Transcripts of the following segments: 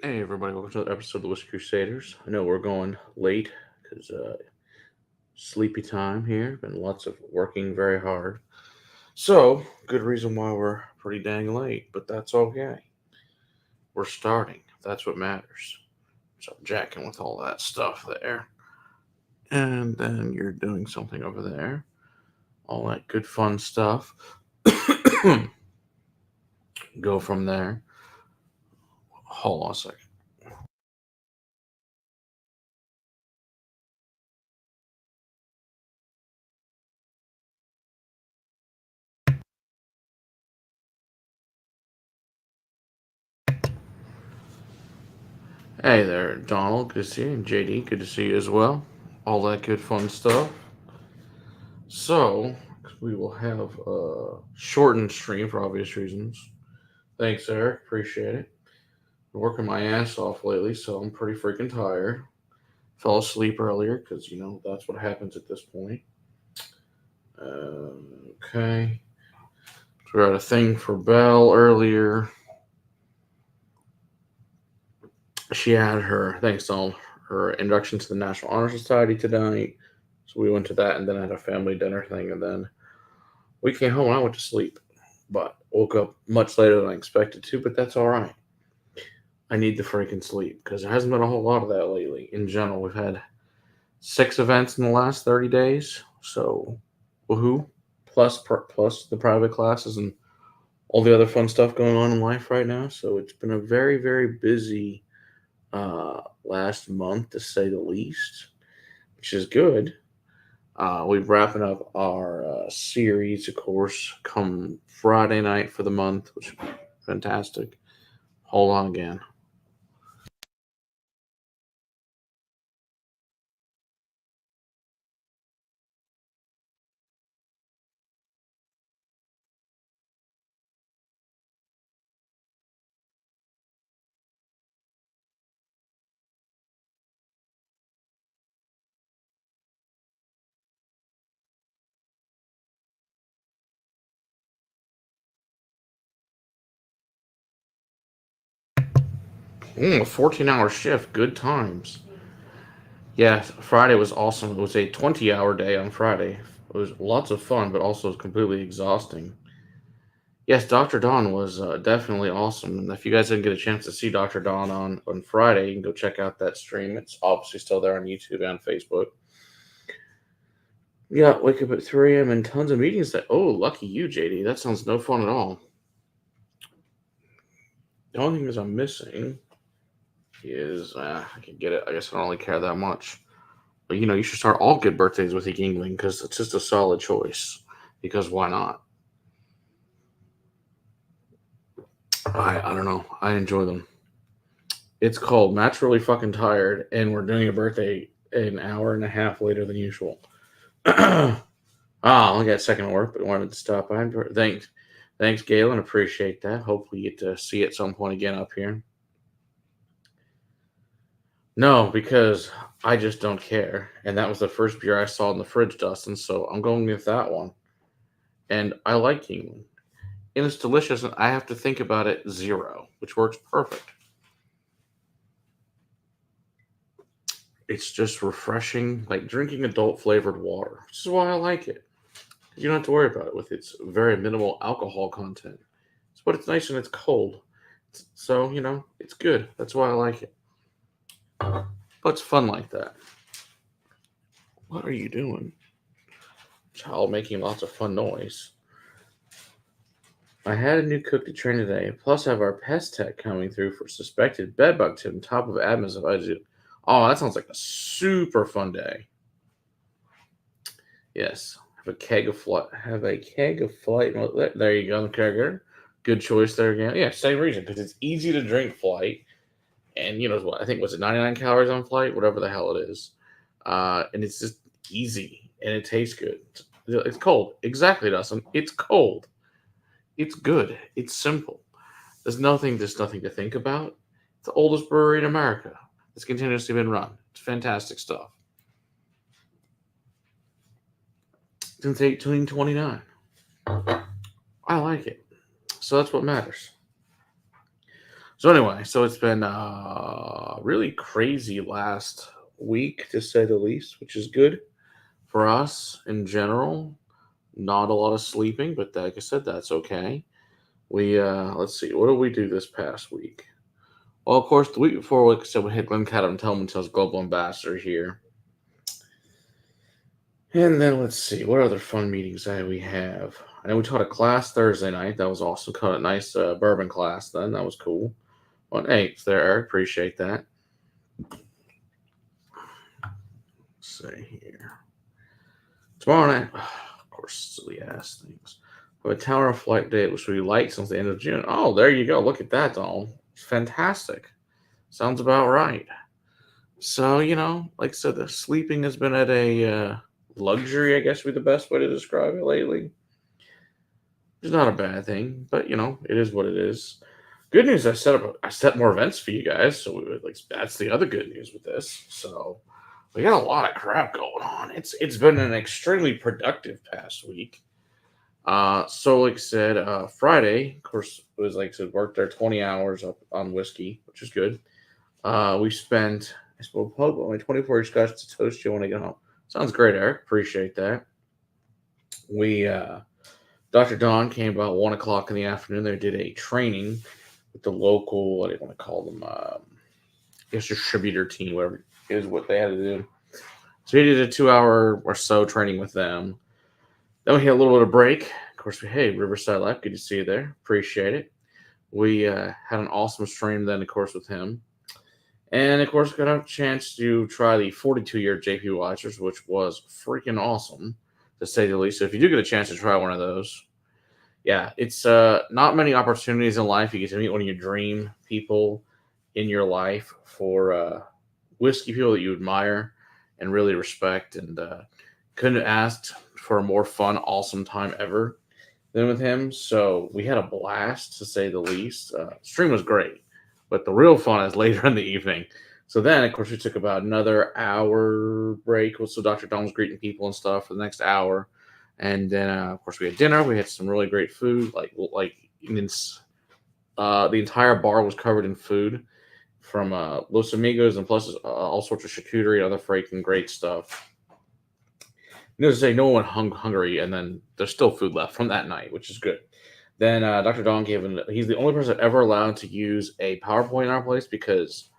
Hey everybody, welcome to another episode of the Whiskey Crusaders. I know we're going late because sleepy time here. Been lots of working very hard. So, good reason why we're pretty dang late, but that's okay. We're starting. That's what matters. So I'm jacking with all that stuff there. And then you're doing something over there. All that good fun stuff. Go from there. Hold on a second. Hey there, Donald. Good to see you. And JD, good to see you as well. All that good fun stuff. So, we will have a shortened stream for obvious reasons. Thanks, Eric. Appreciate it. Been working my ass off lately, so I'm pretty freaking tired. Fell asleep earlier because, that's what happens at this point. Okay. So we had a thing for Belle earlier. She had her, thanks, Donald, her induction to the National Honor Society tonight. So we went to that and then had a family dinner thing, and then we came home and I went to sleep. But woke up much later than I expected to, but that's all right. I need the freaking sleep because there hasn't been a whole lot of that lately. In general, we've had 6 events in the last 30 days. So, woohoo. Plus the private classes and all the other fun stuff going on in life right now. So, it's been a very, very busy last month, to say the least, which is good. We're wrapping up our series, of course, come Friday night for the month, which is fantastic. Hold on again. A 14-hour shift, good times. Yeah, Friday was awesome. It was a 20-hour day on Friday. It was lots of fun, but also completely exhausting. Yes, Dr. Don was definitely awesome. And if you guys didn't get a chance to see Dr. Don on Friday, you can go check out that stream. It's obviously still there on YouTube and Facebook. Yeah, wake up at 3 a.m. and tons of meetings. Oh, lucky you, JD. That sounds no fun at all. The only thing is I'm missing is I can get it. I guess I don't really care that much. But you should start all good birthdays with a Yingling because it's just a solid choice. Because why not? I don't know. I enjoy them. It's called Matt's Really Fucking Tired, and we're doing a birthday an hour and a half later than usual. I only got a second of work, but wanted to stop by. Thanks, Galen. Appreciate that. Hopefully, you get to see you at some point again up here. No, because I just don't care, and that was the first beer I saw in the fridge, Dustin. So I'm going with that one, and I like Yingling, and it's delicious. And I have to think about it zero, which works perfect. It's just refreshing, like drinking adult flavored water. This is why I like it. You don't have to worry about it with its very minimal alcohol content. But it's nice and it's cold. So, it's good. That's why I like it. But it's fun like that. What are you doing? Child making lots of fun noise. I had a new cook to train today. Plus, I have our pest tech coming through for suspected bedbug tip on top of admins if I do. Oh, that sounds like a super fun day. Yes. Have a keg of flight. There you go, Kegger. Good choice there again. Yeah, same reason because it's easy to drink flight, and you know what? I think was it 99 calories on flight, whatever the hell it is, and it's just easy and it tastes good. It's cold, exactly, Dustin. It's cold. It's good. It's simple. There's nothing to think about. It's the oldest brewery in America. It's continuously been run. It's fantastic stuff since 1829. I like it. So that's what matters. So anyway, so it's been really crazy last week to say the least, which is good for us in general. Not a lot of sleeping, but like I said, that's okay. We let's see, what did we do this past week? Well, of course, the week before, like I said, we had Glenn Cadam Tillman's global ambassador here. And then let's see, what other fun meetings that we have? I know we taught a class Thursday night. That was awesome. Caught a nice bourbon class then. That was cool. Well, hey, it's there, Eric. Appreciate that. Let's see here. Tomorrow night, of course, silly ass things. We have a Tower of Flight date, which will be light since the end of June. Oh, there you go. Look at that, Donald. It's fantastic. Sounds about right. So, like I said, the sleeping has been at a luxury, I guess would be the best way to describe it lately. It's not a bad thing, but it is what it is. Good news, I set more events for you guys, so that's the other good news with this. So we got a lot of crap going on. It's been an extremely productive past week. So like I said, Friday, of course, was like I said, worked there 20 hours up on whiskey, which is good. We spent I suppose my 24 scotch to toast you when I get home. Sounds great, Eric. Appreciate that. We Dr. Don came about 1 o'clock in the afternoon. They did a training with the local, what do you want to call them? I guess distributor team, whatever is what they had to do. So he did a 2 hour or so training with them. Then we had a little bit of break. Of course, hey, Riverside Life, good to see you there. Appreciate it. We had an awesome stream then, of course, with him. And, of course, got a chance to try the 42-year JP Weissers, which was freaking awesome, to say the least. So if you do get a chance to try one of those, yeah, it's not many opportunities in life. You get to meet one of your dream people in your life for whiskey people that you admire and really respect. And couldn't have asked for a more fun, awesome time ever than with him. So we had a blast, to say the least. Stream was great, but the real fun is later in the evening. So then, of course, we took about another hour break. So Dr. Don was greeting people and stuff for the next hour. And then, of course, we had dinner. We had some really great food. The entire bar was covered in food from Los Amigos, and plus all sorts of charcuterie and other freaking great stuff. Needless to say, no one hungry, and then there's still food left from that night, which is good. Then Dr. Don he's the only person ever allowed to use a PowerPoint in our place because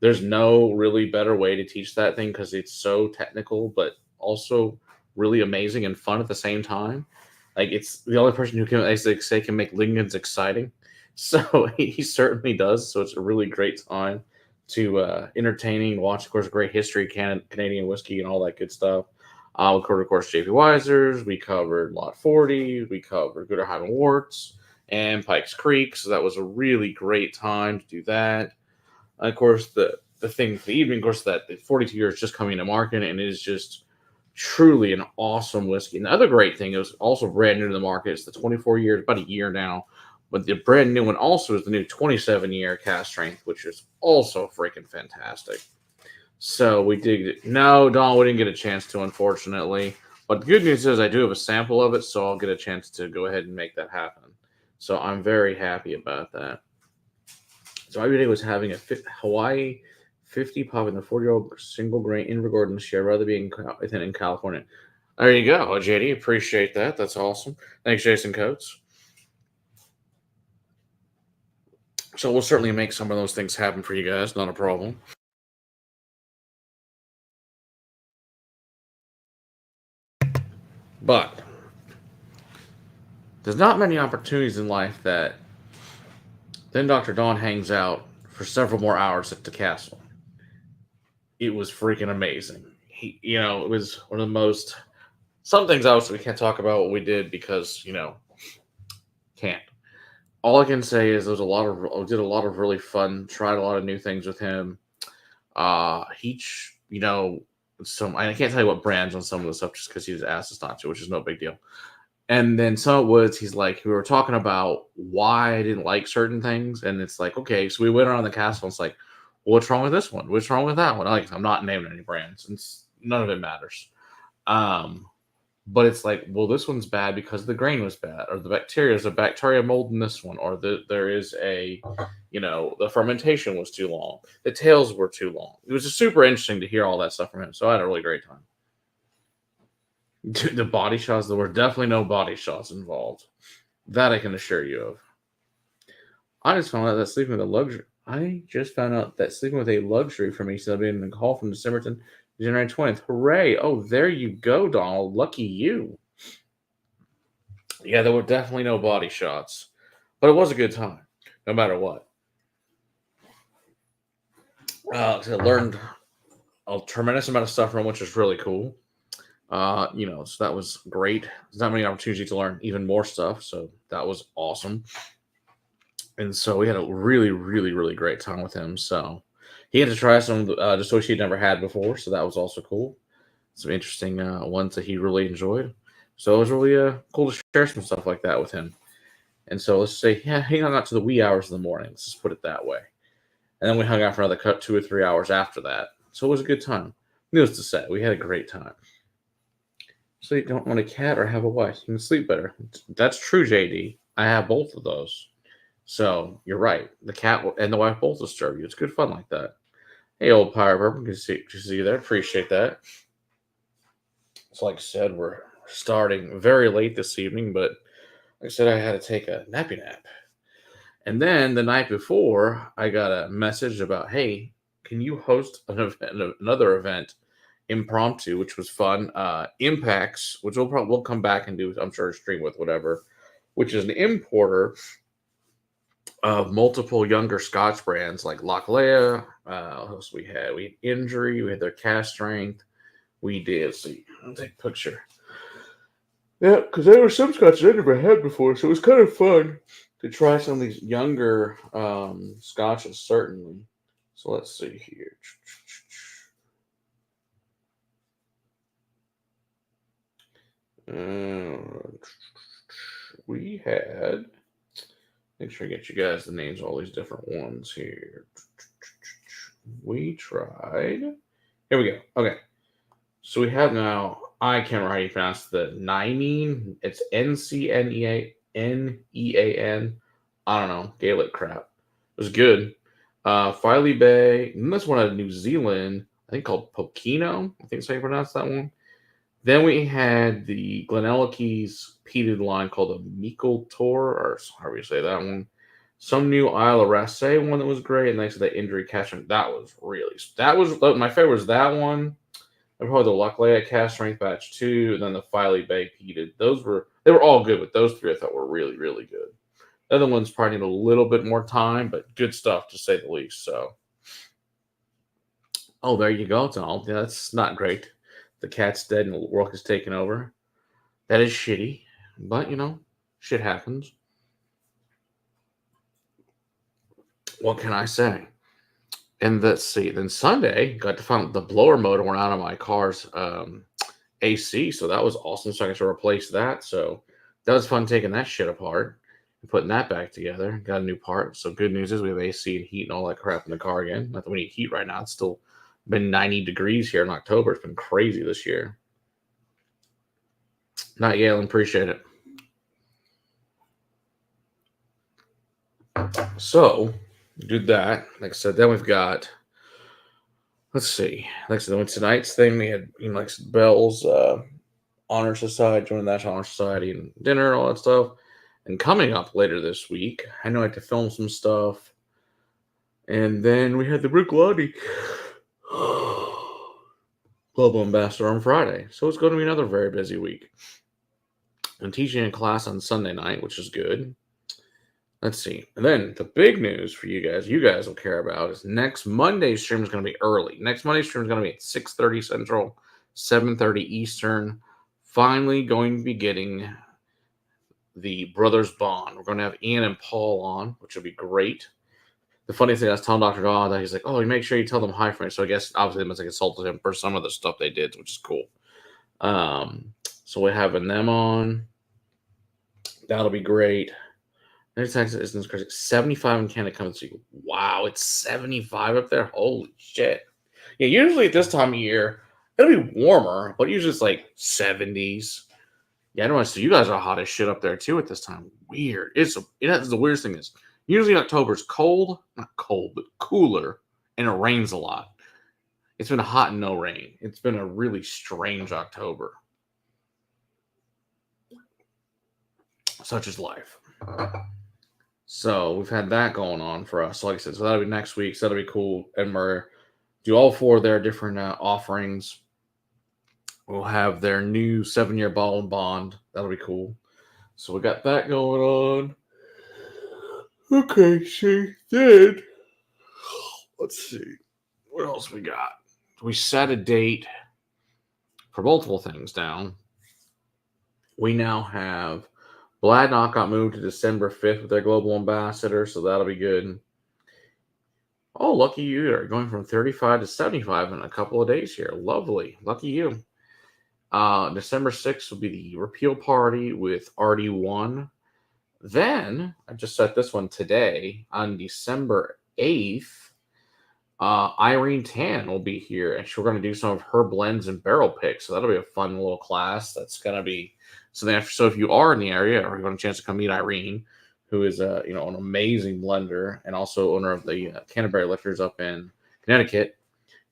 there's no really better way to teach that thing because it's so technical, but also really amazing and fun at the same time. Like, it's the only person who can, as they say, can make Lincoln's exciting. So he certainly does. So it's a really great time to entertaining, watch, of course, great history, Canadian whiskey, and all that good stuff. We covered, of course, JP Weisers. We covered Lot 40. We covered Gooderheim and Warts and Pikes Creek. So that was a really great time to do that. Of course, the thing for the evening, of course, that the 42 years just coming to market, and it is just truly an awesome whiskey. And the other great thing, it was also brand new to the market. It's the 24 years, about a year now. But the brand new one also is the new 27-year cast strength, which is also freaking fantastic. So we did. No, Don, we didn't get a chance to, unfortunately. But the good news is I do have a sample of it, so I'll get a chance to go ahead and make that happen. So I'm very happy about that. So every day was having a Hawaii 50 pop in the 40-year-old single grain Invergordon this year, rather being in California. There you go, JD. Appreciate that. That's awesome. Thanks, Jason Coates. So we'll certainly make some of those things happen for you guys. Not a problem. But there's not many opportunities in life that then Dr. Don hangs out for several more hours at the castle. It was freaking amazing. It was one of the most. Some things obviously we can't talk about what we did because can't. All I can say is we did a lot of really fun, tried a lot of new things with him. I can't tell you what brands on some of the stuff just because he just asked us not to, which is no big deal. And then some of it he's like, we were talking about why I didn't like certain things, and it's like, okay, so we went around the castle, and it's like, well, what's wrong with this one? What's wrong with that one? I'm not naming any brands, and none of it matters. But it's like, well, this one's bad because the grain was bad, or there's a bacteria mold in this one, or there is the fermentation was too long, the tails were too long. It was just super interesting to hear all that stuff from him. So I had a really great time. The body shots, there were definitely no body shots involved. That I can assure you of. I just found out that sleeping with a luxury. I just found out that sleeping with a luxury for me instead of being in the call from December 10th to January 20th. Hooray! Oh, there you go, Donald. Lucky you. Yeah, there were definitely no body shots, but it was a good time, no matter what. I learned a tremendous amount of stuff from him, which was really cool. So that was great. There's not many opportunities to learn even more stuff, so that was awesome. And so we had a really, really, really great time with him. So he had to try some distillers he'd never had before, so that was also cool. Some interesting ones that he really enjoyed. So it was really cool to share some stuff like that with him. And so let's say, yeah, he hung out to the wee hours of the morning. Let's just put it that way. And then we hung out for another 2 or 3 hours after that. So it was a good time. Needless to say, we had a great time. So you don't want a cat or have a wife. You can sleep better. That's true, JD. I have both of those. So you're right. The cat and the wife both disturb you. It's good fun like that. Hey, old Pirate Purple, good to see you there. Appreciate that. So like I said, we're starting very late this evening, but like I said, I had to take a nappy nap. And then the night before, I got a message about, hey, can you host another event, impromptu, which was fun. Impacts, which we'll come back and do, I'm sure, a stream with whatever, which is an importer of multiple younger Scotch brands like Lochlea. What else we had? We had Injury. We had their Cast Strength. We did. See, I'll take a picture. Yeah, because there were some Scotches I never had before, so it was kind of fun to try some of these younger Scotches, certainly. So let's see here. We had. Make sure I get you guys the names of all these different ones here. We tried. Here we go. Okay. So we have now, I can't remember how you pronounce the Ninean. It's Ncnean. I don't know. Gaelic crap. It was good. Filey Bay. And this one out of New Zealand, I think called Pokino. I think that's how you pronounce that one. Then we had the Glenellity's peated line called the Meikle Tour, or however you say that one. Some new Isle of Raasay one that was great, and thanks to that Injury catchment, that was my favorite was that one. And probably the Lochlea Cast Strength Batch 2, and then the Filey Bay peated. They were all good, but those three I thought were really, really good. The other ones probably need a little bit more time, but good stuff to say the least. So, oh, there you go, Donald. Yeah, that's not great. The cat's dead and Rourke is taken over. That is shitty, but shit happens. What can I say? And let's see. Then Sunday, got to find the blower motor went out of my car's AC, so that was awesome. So I got to replace that. So that was fun taking that shit apart and putting that back together. Got a new part. So good news is we have AC and heat and all that crap in the car again. Not that we need heat right now. It's still been 90 degrees here in October. It's been crazy this year. Not Yale, appreciate it. So, did that. Like I said, then we've got, let's see. Like I said, then tonight's thing, we had, like I said, Bell's Honor Society, joined the National Honor Society, and dinner, all that stuff. And coming up later this week, I know I had to film some stuff. And then we had the Brooklady Global Ambassador on Friday. So it's going to be another very busy week. I'm teaching a class on Sunday night, which is good. Let's see. And then the big news for you guys will care about is next Monday's stream is going to be early. Next Monday's stream is going to be at 6:30 Central, 7:30 Eastern. Finally going to be getting the Brothers Bond. We're going to have Ian and Paul on, which will be great. The funny thing, I was telling Dr. God that he's like, oh, you make sure you tell them hi for me. So I guess obviously they must have consulted him for some of the stuff they did, which is cool. So we're having them on. That'll be great. There's Texas isn't crazy. 75 in Canada coming to you. Wow, it's 75 up there. Holy shit. Yeah, usually at this time of year, it'll be warmer, but usually it's like 70s. Yeah, I know. So you guys are hot as shit up there too at this time. Weird. That's the weirdest thing is usually October's cold, not cold, but cooler, and it rains a lot. It's been hot and no rain. It's been a really strange October. Such is life. So we've had that going on for us. Like I said, so that'll be next week. So that'll be cool. And we're do all four of their different offerings. We'll have their new 7-year ball and bond. That'll be cool. So we got that going on. Okay, see, then let's see what else we got. We set a date for multiple things down. We now have Blad Knockout moved to December 5th with their global ambassador, so that'll be good. Oh, lucky you are going from 35 to 75 in a couple of days here. Lovely. Lucky you. December 6th will be the repeal party with RD1. Then, I just set this one today, on December 8th, Irene Tan will be here, and we're going to do some of her blends and barrel picks. So that'll be a fun little class. That's going to be something. After, so if you are in the area or you want a chance to come meet Irene, who is an amazing blender and also owner of the Canterbury Liquors up in Connecticut.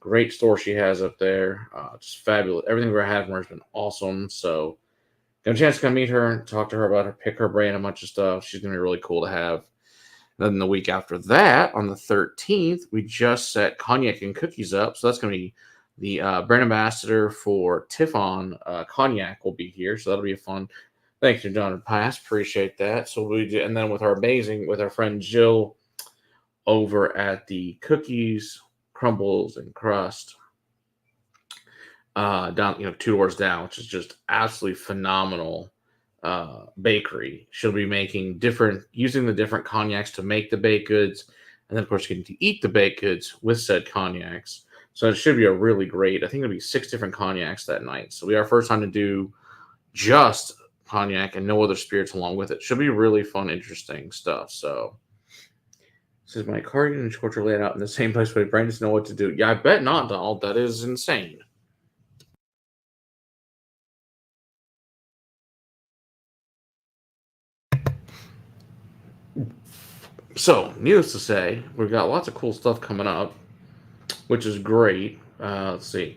Great store she has up there. Just fabulous. Everything we've had from her has been awesome. So got a chance to come meet her and talk to her about her, pick her brain, a bunch of stuff. She's going to be really cool to have. And then the week after that, on the 13th, we just set Cognac and Cookies up. So that's going to be the brand ambassador for Tiffon Cognac will be here. So that'll be a fun. Thank you, John and Pass. Appreciate that. So and then with our friend Jill over at the Cookies, Crumbles, and Crust down, 2 doors down, which is just absolutely phenomenal bakery. She'll be using the different cognacs to make the baked goods, and then of course getting to eat the baked goods with said cognacs. So it should be a really great. I think it'll be 6 different cognacs that night. So it'll be our first time to do just cognac and no other spirits along with it. Should be really fun, interesting stuff. So this is my cardigan and shorts are laid out in the same place where my brain doesn't know what to do. Yeah, I bet not, Donald. That is insane. So, needless to say, we've got lots of cool stuff coming up, which is great. Let's see.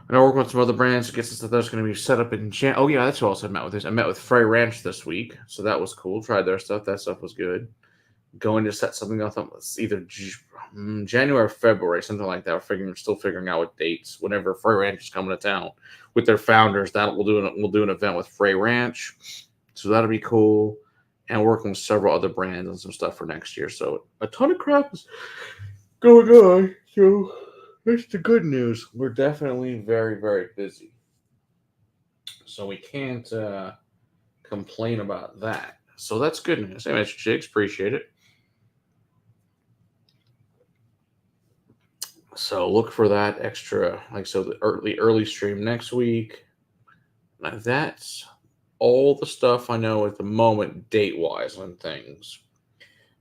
I know we're working with some other brands to get some stuff that's going to be set up in Oh, yeah, that's who else I met with. I met with Frey Ranch this week, so that was cool. Tried their stuff. That stuff was good. Going to set something up. It's either January or February, something like that. We're still figuring out what dates. Whenever Frey Ranch is coming to town with their founders, we'll do an event with Frey Ranch, so that'll be cool. And working with several other brands and some stuff for next year. So a ton of crap is going on. So that's the good news. We're definitely very, very busy. So we can't complain about that. So that's good news. Hey, Mr. Jigs, appreciate it. So look for that extra, the early stream next week. Now that's all the stuff I know at the moment, date-wise on things.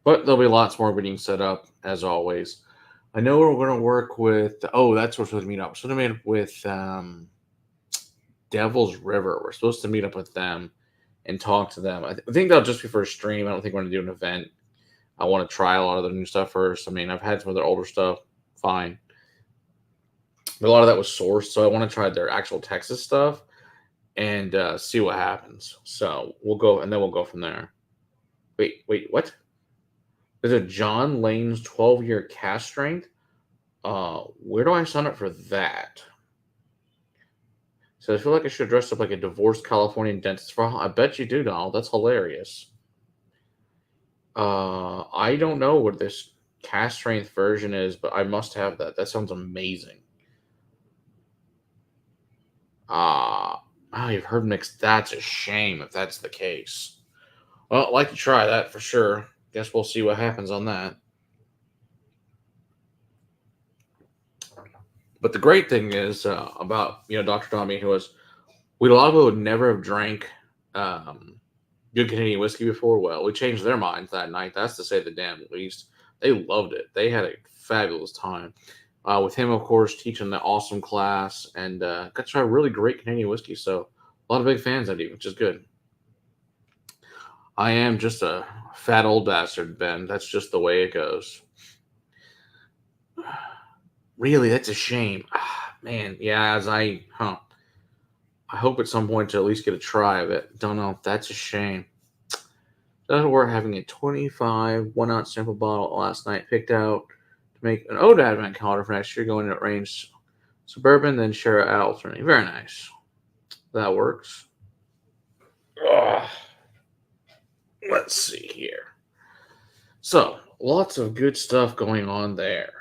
But there'll be lots more being set up, as always. I know we're going to work with... that's where we're supposed to meet up. We're supposed to meet up with Devil's River. We're supposed to meet up with them and talk to them. I think that'll just be for a stream. I don't think we're going to do an event. I want to try a lot of their new stuff first. I mean, I've had some of their older stuff. Fine. But a lot of that was sourced, so I want to try their actual Texas stuff and see what happens. So we'll go from there. Wait, what? Is it John Lane's 12-year cast strength? Where do I sign up for that? So I feel like I should dress up like a divorced Californian dentist for. I bet you do, Donald. That's hilarious. I don't know what this cast strength version is, but I must have that. That sounds amazing. You've heard mixed. That's a shame if that's the case. Well, I'd like to try that for sure. Guess we'll see what happens on that. But the great thing is about Dr. Tommy, who was, a lot of people would never have drank good Canadian whiskey before. Well, we changed their minds that night. That's to say the damn least. They loved it. They had a fabulous time. With him, of course, teaching the awesome class and got to try really great Canadian whiskey. So A lot of big fans I do, which is good. I am just a fat old bastard, Ben. That's just the way it goes. Really, that's a shame. Man, yeah, I hope at some point to at least get a try of it. Don't know. That's a shame. That's we're having a 25 1 ounce sample bottle last night picked out to make an Ode Advent calendar for next year, going to range suburban, then share it alternately. Very nice. That works. Ugh. Let's see here. So, lots of good stuff going on there.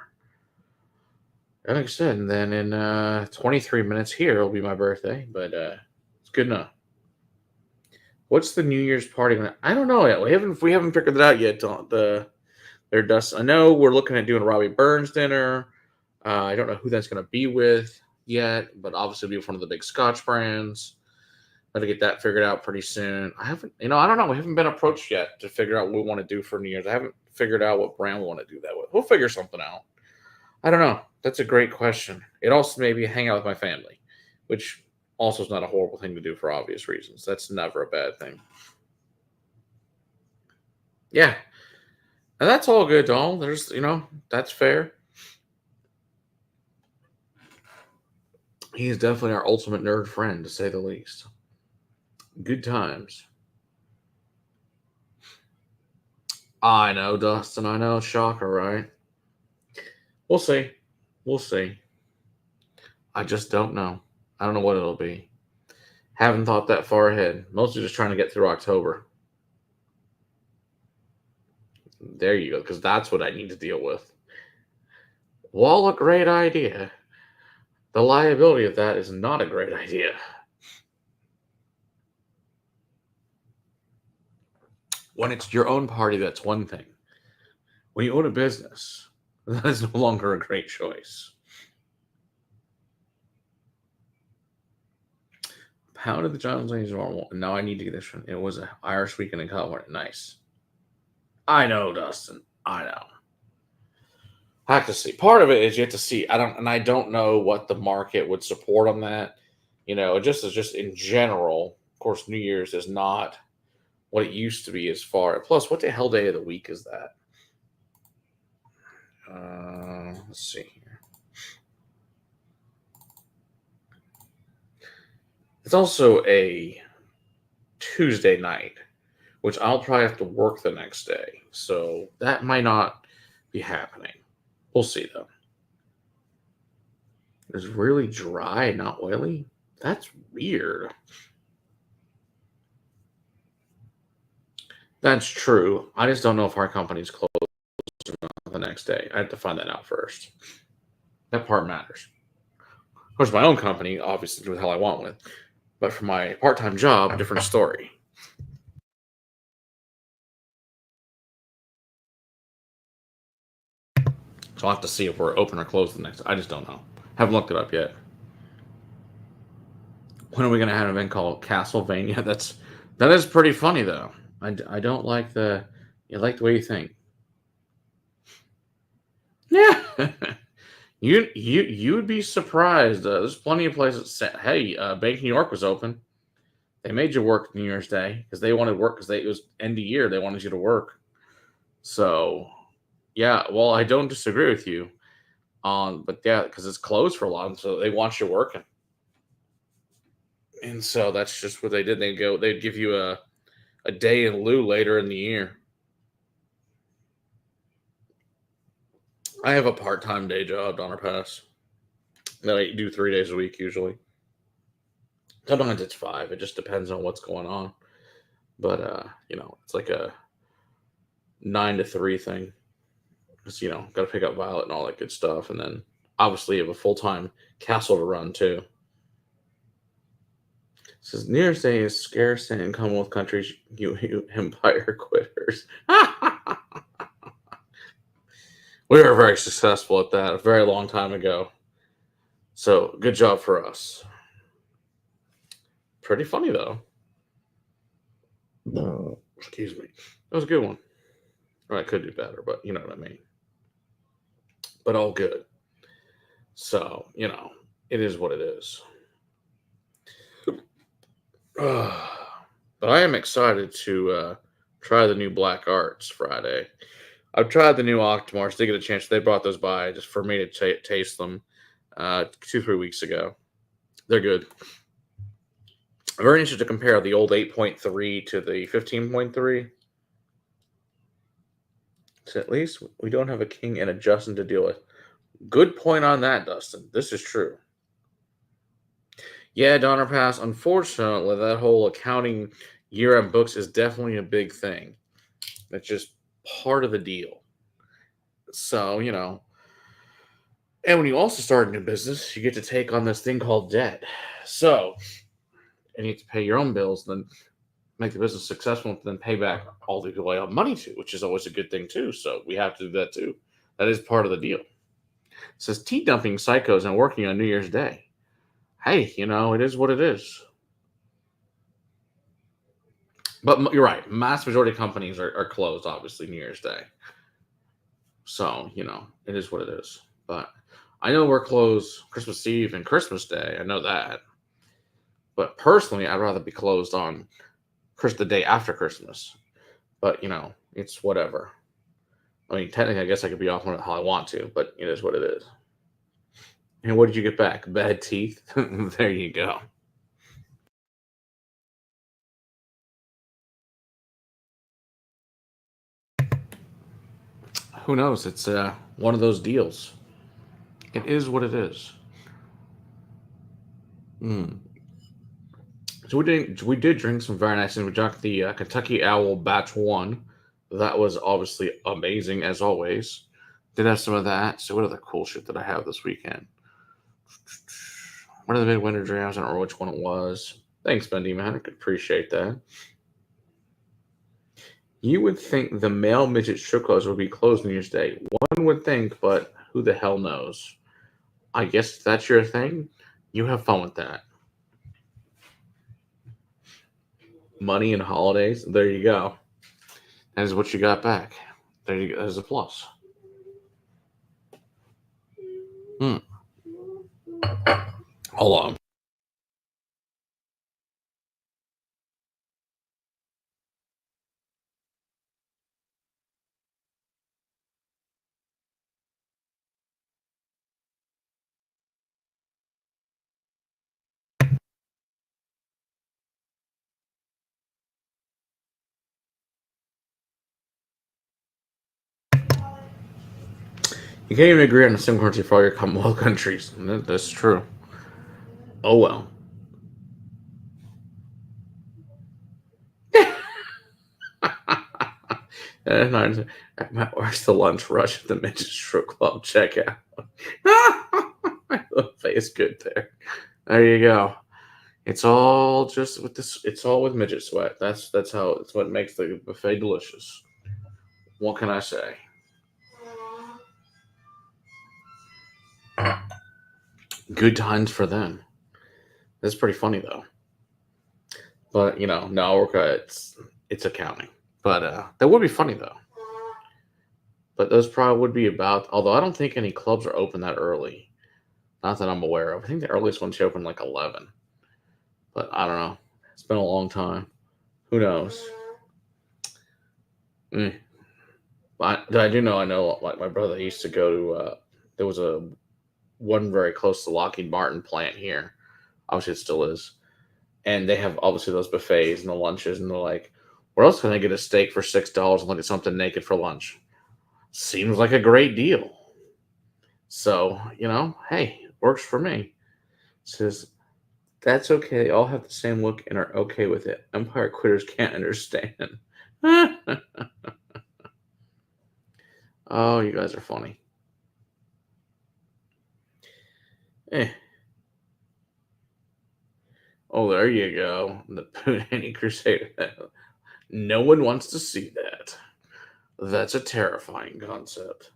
Like I said, and then in 23 minutes here will be my birthday, but it's good enough. What's the New Year's party? I don't know yet. We haven't figured that out yet. Their dust. I know we're looking at doing a Robbie Burns dinner. I don't know who that's going to be with yet, but obviously it'll be with one of the big Scotch brands. Gotta get that figured out pretty soon. I don't know. We haven't been approached yet to figure out what we want to do for New Year's. I haven't figured out what brand we want to do that with. We'll figure something out. I don't know. That's a great question. It also maybe hang out with my family, which also is not a horrible thing to do for obvious reasons. That's never a bad thing. Yeah. And that's all good, doll. That's fair. He's definitely our ultimate nerd friend, to say the least. Good times. I know, Dustin. I know. Shocker, right? We'll see. We'll see. I just don't know. I don't know what it'll be. Haven't thought that far ahead. Mostly just trying to get through October. There you go, because that's what I need to deal with. Well, a great idea. The liability of that is not a great idea. When it's your own party, that's one thing. When you own a business, that is no longer a great choice. Pounded the John's Lane's normal, and now I need to get this one. It was an Irish weekend in California. Nice. I know, Dustin. I know. I have to see. Part of it is you have to see. I don't know what the market would support on that. Just in general. Of course, New Year's is not what it used to be as far. Plus, what the hell day of the week is that? Let's see here. It's also a Tuesday night, which I'll probably have to work the next day. So that might not be happening. We'll see though. It's really dry, not oily. That's weird. That's true. I just don't know if our company's closed or not the next day. I have to find that out first. That part matters. Of course, my own company, obviously, do the hell I want with. But for my part-time job, different story. So I'll have to see if we're open or closed the next. I just don't know. Haven't looked it up yet. When are we going to have an event called Castlevania? That is pretty funny though. I don't like the. You like the way you think. Yeah. You would be surprised. There's plenty of places that say, hey, Bank New York was open. They made you work New Year's Day because they wanted work because it was end of year. They wanted you to work. So, yeah. Well, I don't disagree with you on, but yeah, because it's closed for a lot, so they want you working. And so that's just what they did. They'd give you a day in lieu later in the year. I have a part time day job, Donner Pass, that I do 3 days a week usually. Sometimes it's five. It just depends on what's going on. But it's like a 9 to 3 thing. Because got to pick up Violet and all that good stuff, and then obviously you have a full time castle to run too. It says New Year's Day is scarce in Commonwealth countries. You empire quitters. We were very successful at that a very long time ago. So good job for us. Pretty funny though. Excuse me. That was a good one. Or I could do better, but you know what I mean. But all good. So, it is what it is. But I am excited to try the new Black Arts Friday. I've tried the new Octomars. Did get a chance. They brought those by just for me to taste them 2 3 weeks ago. They're good. I'm very interested to compare the old 8.3 to the 15.3. So at least we don't have a King and a Justin to deal with. Good point on that, Dustin. This is true. Yeah, Donner Pass. Unfortunately, that whole accounting year-end books is definitely a big thing. That's just part of the deal. So, and when you also start a new business, you get to take on this thing called debt. So, you need to pay your own bills, then make the business successful, and then pay back all the people I owe money to, which is always a good thing too. So we have to do that too. That is part of the deal. It says tea dumping psychos and working on New Year's Day. Hey, it is what it is. But you're right. Mass majority of companies are closed, obviously, New Year's Day. So, it is what it is. But I know we're closed Christmas Eve and Christmas Day. I know that. But personally, I'd rather be closed on the day after Christmas. But, it's whatever. I mean, technically, I guess I could be off on it how I want to, but it is what it is. And what did you get back? Bad teeth? There you go. Who knows? It's one of those deals. It is what it is. Mm. So we did drink some very nice things. We drank the Kentucky Owl Batch One. That was obviously amazing as always. Did have some of that. So what other cool shit did I have this weekend? One of the midwinter drams. I don't remember which one it was. Thanks, Bendy man. I could appreciate that. You would think the male midget strip clubs would be closed New Year's Day. One would think, but who the hell knows? I guess if that's your thing. You have fun with that. Money and holidays. There you go. That is what you got back. There you go. There's a plus. Hmm. Hold on. You can't even agree on the same currency for all your Commonwealth countries. That's true. Oh well. Where's the lunch rush at the midget strip club checkout? The face good there. There you go. It's all just with this. It's all with midget sweat. That's how. It's what makes the buffet delicious. What can I say? Good times for them. That's pretty funny though. But no, it's accounting. But that would be funny though. But those probably would be about. Although I don't think any clubs are open that early. Not that I'm aware of. I think the earliest ones open like 11. But I don't know. It's been a long time. Who knows? Mm. I do know. I know. Like my brother used to go to. There was a one very close to Lockheed Martin plant here. Obviously, it still is, and they have obviously those buffets and the lunches, and they're like, "Where else can I get a steak for $6 and look at something naked for lunch?" Seems like a great deal. So hey, works for me. Says that's okay. They all have the same look and are okay with it. Empire quitters can't understand. Oh, you guys are funny. Eh. Oh, there you go. The Whiskey Crusader. No one wants to see that. That's a terrifying concept.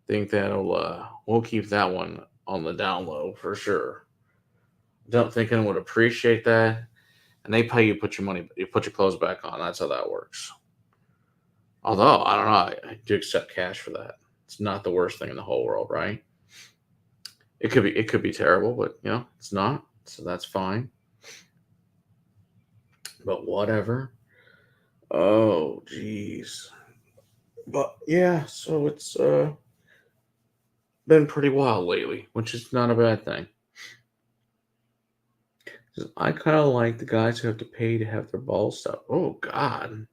Think that'll we'll keep that one on the down low for sure. Don't think anyone would appreciate that. And they pay you put your money you put your clothes back on. That's how that works. Although, I don't know, I do accept cash for that. It's not the worst thing in the whole world, right? It could be terrible, but it's not. So that's fine. But whatever. Oh, jeez. But yeah, so it's been pretty wild lately, which is not a bad thing. 'Cause I kind of like the guys who have to pay to have their balls stuff. Oh God,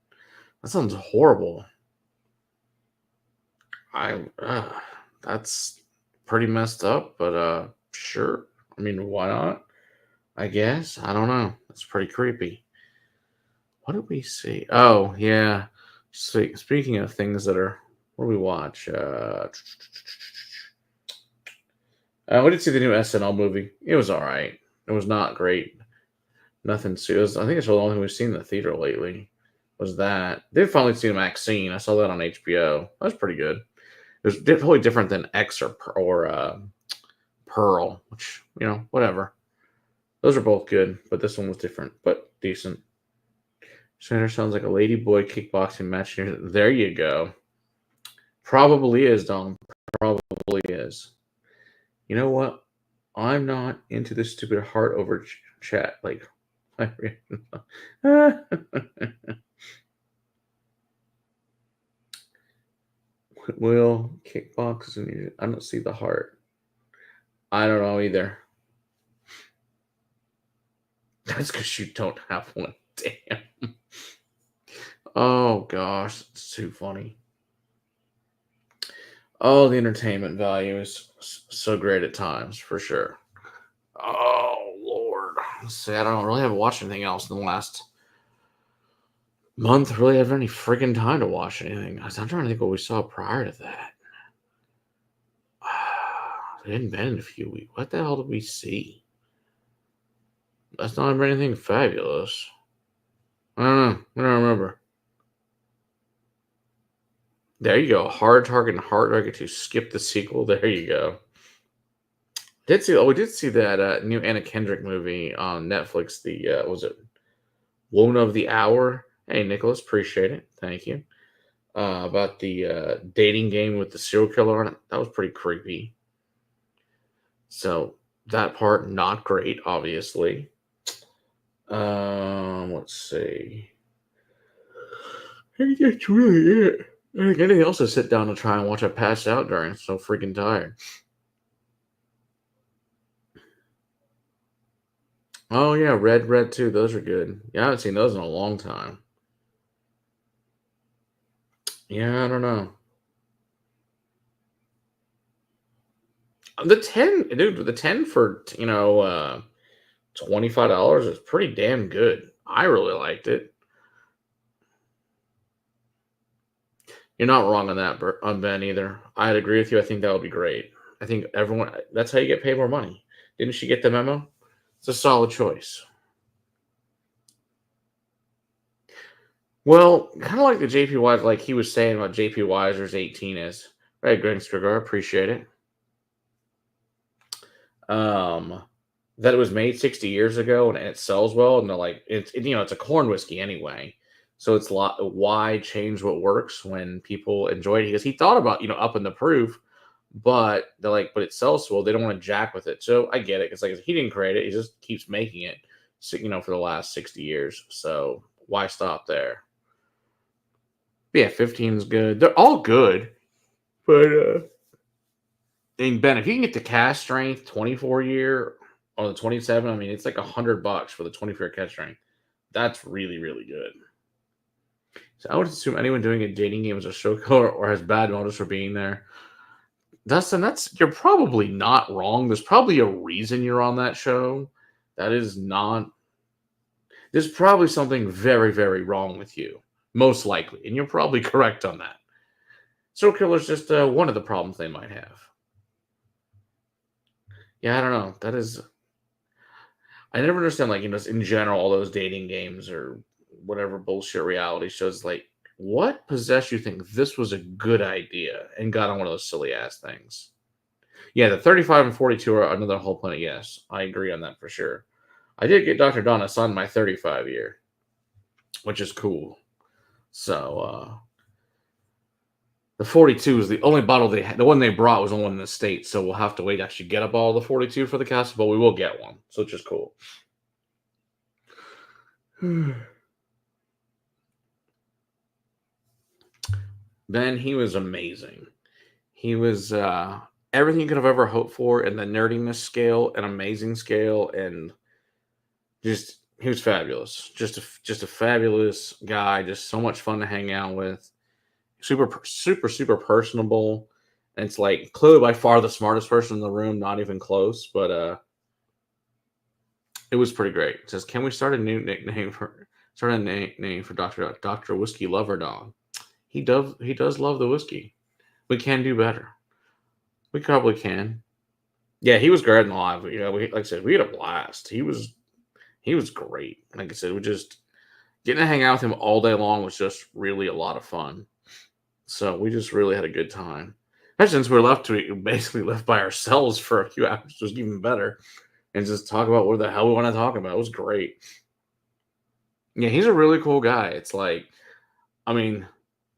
that sounds horrible. I that's pretty messed up, but sure. I mean, why not? I guess. I don't know. That's pretty creepy. What did we see? Oh, yeah. Speaking of things that are, what do we watch? We did see the new SNL movie. It was all right. It was not great. Nothing serious. I think it's the only thing we've seen in the theater lately. Was that they've finally seen Maxine? I saw that on HBO. That was pretty good. It was totally different than X or Pearl, which whatever. Those are both good, but this one was different, but decent. Center sounds like a lady boy kickboxing match. There you go. Probably is, Dom. Probably is. You know what? I'm not into this stupid heart over chat. Like, will kickbox and I don't see the heart. I don't know either. That's because you don't have one. Damn. Oh gosh, it's too funny. Oh, the entertainment value is so great at times, for sure. Oh Lord. Let's see, I don't really haven't watched anything else in the last month. Really have any freaking time to watch anything. I'm trying to think what we saw prior to that. It hadn't been in a few weeks. What the hell did we see? That's not even anything fabulous. I don't know. I don't remember. There you go. Hard Target and Hard Target to skip the sequel. There you go. We did see that new Anna Kendrick movie on Netflix. The was it Woman of the Hour? Hey Nicholas, appreciate it. Thank you. About the dating game with the serial killer on it. That was pretty creepy. So that part not great, obviously. Let's see. I think that's really it. I think anything else to sit down and try and watch. I passed out during. So freaking tired. Oh yeah, Red too. Those are good. Yeah, I haven't seen those in a long time. Yeah, I don't know. The 10 for $25 is pretty damn good. I really liked it. You're not wrong on that, on Ben either. I'd agree with you. I think that would be great. I think everyone. That's how you get paid more money. Didn't she get the memo? It's a solid choice. Well, kind of like the JP Wise, like he was saying about JP Weiser's 18 is. Right, Greg Strigar, appreciate it. Um, that it was made 60 years ago and it sells well, and they're like, it's a corn whiskey anyway. So it's a lot. Why change what works when people enjoy it? Because he thought about upping the proof, but they're like, but it sells so well. They don't want to jack with it. So I get it. Because like he didn't create it, he just keeps making it. So, for the last 60 years. So why stop there? But yeah, 15 is good. They're all good, but I mean, Ben, if you can get the cash strength 24 year or the 27, I mean, it's like $100 for the 24 cash strength. That's really, really good. So I would assume anyone doing a dating game is a show killer or has bad motives for being there. Dustin, you're probably not wrong. There's probably a reason you're on that show. That is not. There's probably something very, very wrong with you, most likely, and you're probably correct on that. Serial killer is just one of the problems they might have. Yeah, I don't know. That is. I never understand, like, in general, all those dating games or whatever bullshit reality shows. Like, what possessed you think this was a good idea and got on one of those silly ass things? Yeah, the 35 and 42 are another whole planet. Yes, I agree on that for sure. I did get Dr. Donna on my 35 year, which is cool. So, the 42 is the only bottle they had. The one they brought was the one in the States, so we'll have to wait to actually get up all the 42 for the castle, but we will get one, so it's just cool. Ben, he was amazing. He was everything you could have ever hoped for in the nerdiness scale, an amazing scale, and just he was fabulous. Just a fabulous guy. Just so much fun to hang out with. Super personable. And it's like clearly by far the smartest person in the room, not even close. But it was pretty great. It says, can we start a new nickname for name for Doctor Whiskey Lover Dog? He does love the whiskey. We can do better. We probably can. Yeah, he was great in the live. Like I said, we had a blast. He was great. Like I said, we just getting to hang out with him all day long was just really a lot of fun. So we just really had a good time. And since we're left, we basically left by ourselves for a few hours, was even better, and just talk about what the hell we want to talk about. It was great. Yeah, he's a really cool guy. It's like, I mean,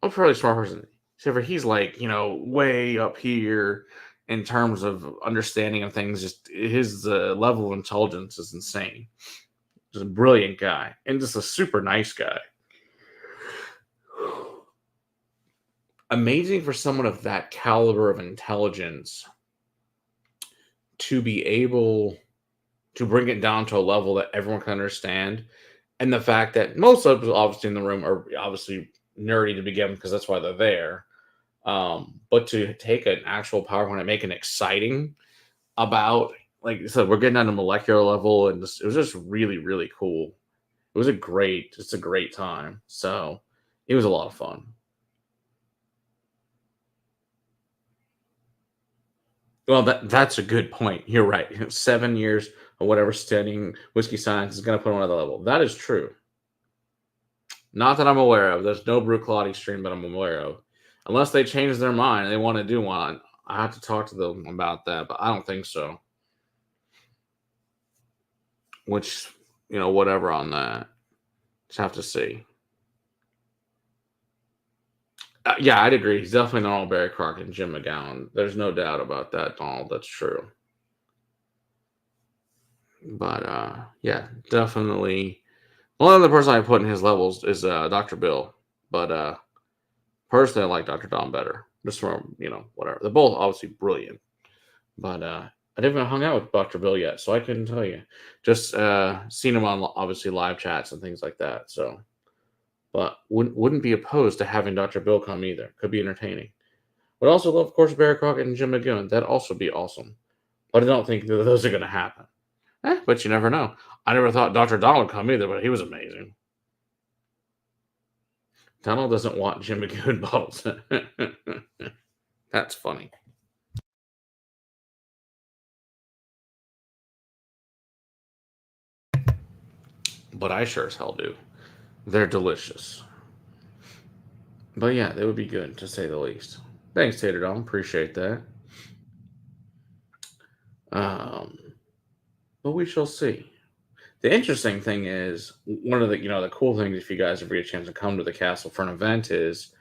I'm a fairly smart person. Except for he's like, way up here in terms of understanding of things. Just his level of intelligence is insane. Just a brilliant guy and just a super nice guy. Amazing for someone of that caliber of intelligence to be able to bring it down to a level that everyone can understand. And the fact that most of us obviously in the room are obviously nerdy to begin with because that's why they're there. But to take an actual PowerPoint and make it exciting about, like I said, we're getting on a molecular level, and it was just really, really cool. It was just a great time. So it was a lot of fun. Well, that's a good point. You're right. 7 years or whatever studying whiskey science is going to put on another level. That is true. Not that I'm aware of. There's no Bruichladdich stream that I'm aware of. Unless they change their mind and they want to do one, I have to talk to them about that, but I don't think so. Which, whatever on that. Just have to see. Yeah, I'd agree. He's definitely not all Barry Crockett and Jim McGowan. There's no doubt about that, Donald. That's true. But yeah, definitely. One other person I put in his levels is Dr. Bill. But personally, I like Dr. Don better. Just from, whatever. They're both obviously brilliant. But I haven't hung out with Dr. Bill yet, so I couldn't tell you. Just seen him on obviously live chats and things like that. So, but wouldn't be opposed to having Dr. Bill come either. Could be entertaining. Would also love, of course, Barry Crockett and Jim McGowan. That'd also be awesome. But I don't think that those are going to happen. But you never know. I never thought Dr. Donald would come either, but he was amazing. Donald doesn't want Jim McGowan bottles. That's funny. But I sure as hell do. They're delicious. But yeah, they would be good, to say the least. Thanks, Tater Dom. Appreciate that. Um, but we shall see. The interesting thing is, one of the cool things, if you guys ever get a chance to come to the castle for an event, is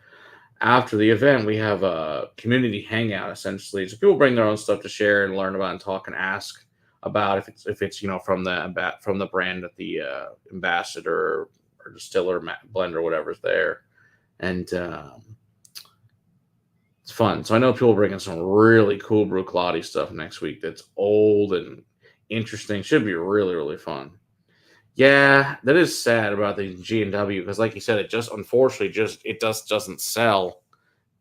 after the event we have a community hangout essentially. So people bring their own stuff to share and learn about and talk and ask about if it's from the brand that the ambassador or distiller blend or whatever's there, and it's fun. So I know people bringing some really cool Bruichladdich stuff next week. That's old and interesting. Should be really really fun. Yeah, that is sad about the G and W because, like you said, it just unfortunately just doesn't sell.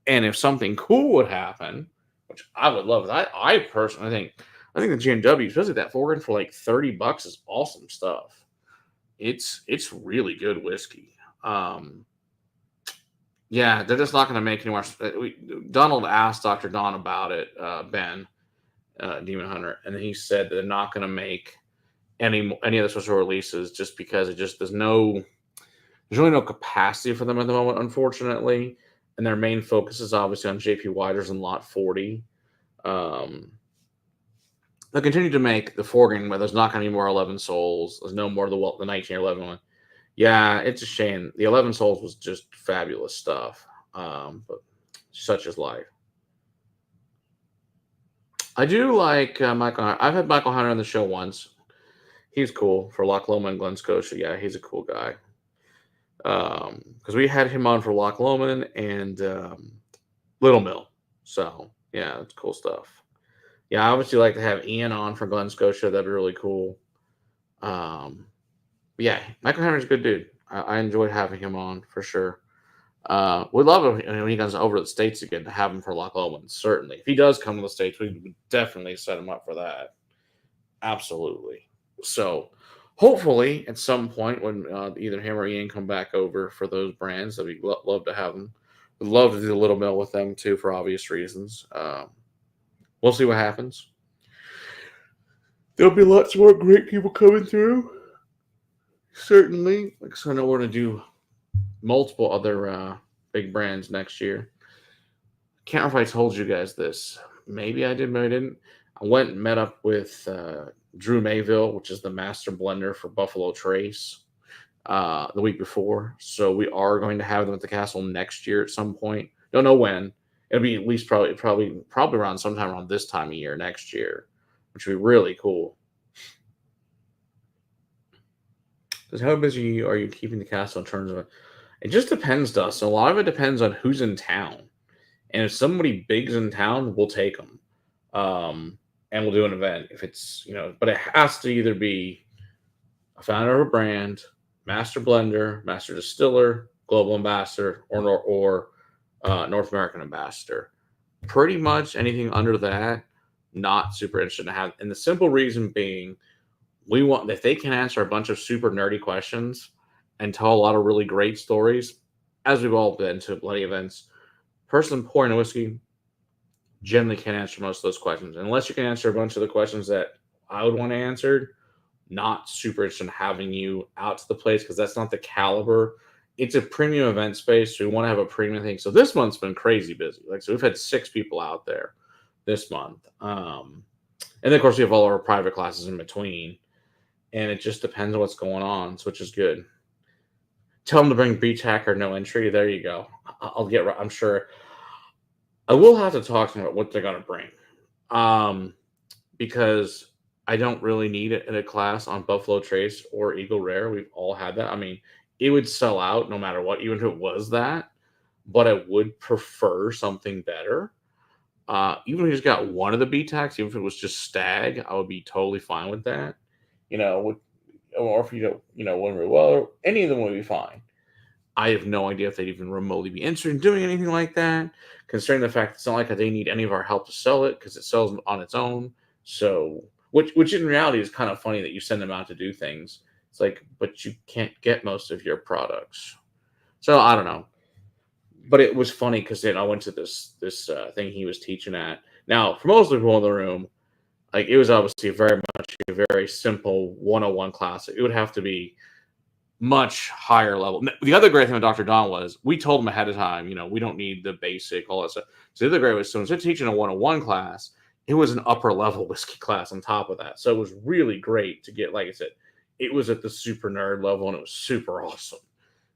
And if something cool would happen, which I would love, I personally think the G and W, especially that Forgan for like $30 is awesome stuff. It's really good whiskey. Yeah, they're just not going to make any more. Donald asked Dr. Don about it, Ben, Demon Hunter, and he said they're not going to make any other special releases just because there's really no capacity for them at the moment, unfortunately. And their main focus is obviously on JP Widers and Lot 40. They'll continue to make the Forgan, but there's not going to be more 11 Souls. There's no more of the 1911 one. Yeah, it's a shame. The 11 Souls was just fabulous stuff. But such is life. I do like Michael Hunter. I've had Michael Hunter on the show once. He's cool for Loch Lomond and Glen Scotia. Yeah, he's a cool guy. Because we had him on for Loch Lomond and Little Mill. So yeah, it's cool stuff. Yeah, I obviously like to have Ian on for Glen Scotia. That'd be really cool. Um, but yeah, Michael Henry's a good dude. I enjoyed having him on for sure. We'd love it when he comes over to the States again to have him for Loch Lomond. Certainly. If he does come to the States, we would definitely set him up for that. Absolutely. So hopefully at some point when either him or Ian come back over for those brands, that we'd love to have them. We'd love to do the Little Mill with them too for obvious reasons. We'll see what happens. There'll be lots more great people coming through. Certainly. Like, so I know we're going to do multiple other big brands next year. Can't remember if I told you guys this. Maybe I did, maybe I didn't. I went and met up with Drew Mayville, which is the master blender for Buffalo Trace, the week before. So we are going to have them at the castle next year at some point. Don't know when. It'll be at least probably around sometime around this time of year next year, which would be really cool. Because how busy are you keeping the castle in terms of it? It just depends, Dustin. A lot of it depends on who's in town. And if somebody big's in town, we'll take them. And we'll do an event if it's, but it has to either be a founder of a brand, master blender, master distiller, global ambassador, or North American ambassador. Pretty much anything under that, not super interested to have. And the simple reason being, we want, if they can answer a bunch of super nerdy questions and tell a lot of really great stories, as we've all been to plenty of events, person pouring a whiskey generally can't answer most of those questions. Unless you can answer a bunch of the questions that I would want answered, not super interested in having you out to the place because that's not the caliber. It's a premium event space, so we want to have a premium thing. So this month's been crazy busy. So we've had 6 people out there this month. And then, of course, we have all our private classes in between. And it just depends on what's going on, which is good. Tell them to bring beach hacker no entry. There you go. I'm sure. I will have to talk to them about what they're going to bring. Because I don't really need it in a class on Buffalo Trace or Eagle Rare. We've all had that. I mean, it would sell out no matter what, even if it was that. But I would prefer something better. Even if you just got one of the BTACs, even if it was just Stag, I would be totally fine with that. Or if one really well, any of them would be fine. I have no idea if they'd even remotely be interested in doing anything like that, considering the fact it's not like they need any of our help to sell it because it sells on its own. So, which in reality is kind of funny that you send them out to do things. It's like, but you can't get most of your products. So I don't know. But it was funny because then I went to this thing he was teaching at. Now, for most of the people in the room, it was obviously very much a very simple 101 class. It would have to be much higher level. The other great thing with Dr. Don was we told him ahead of time, we don't need the basic, all that stuff. So the other great was, so instead of teaching a 101 class, it was an upper level whiskey class on top of that. So it was really great to get, like I said, it was at the super nerd level and it was super awesome.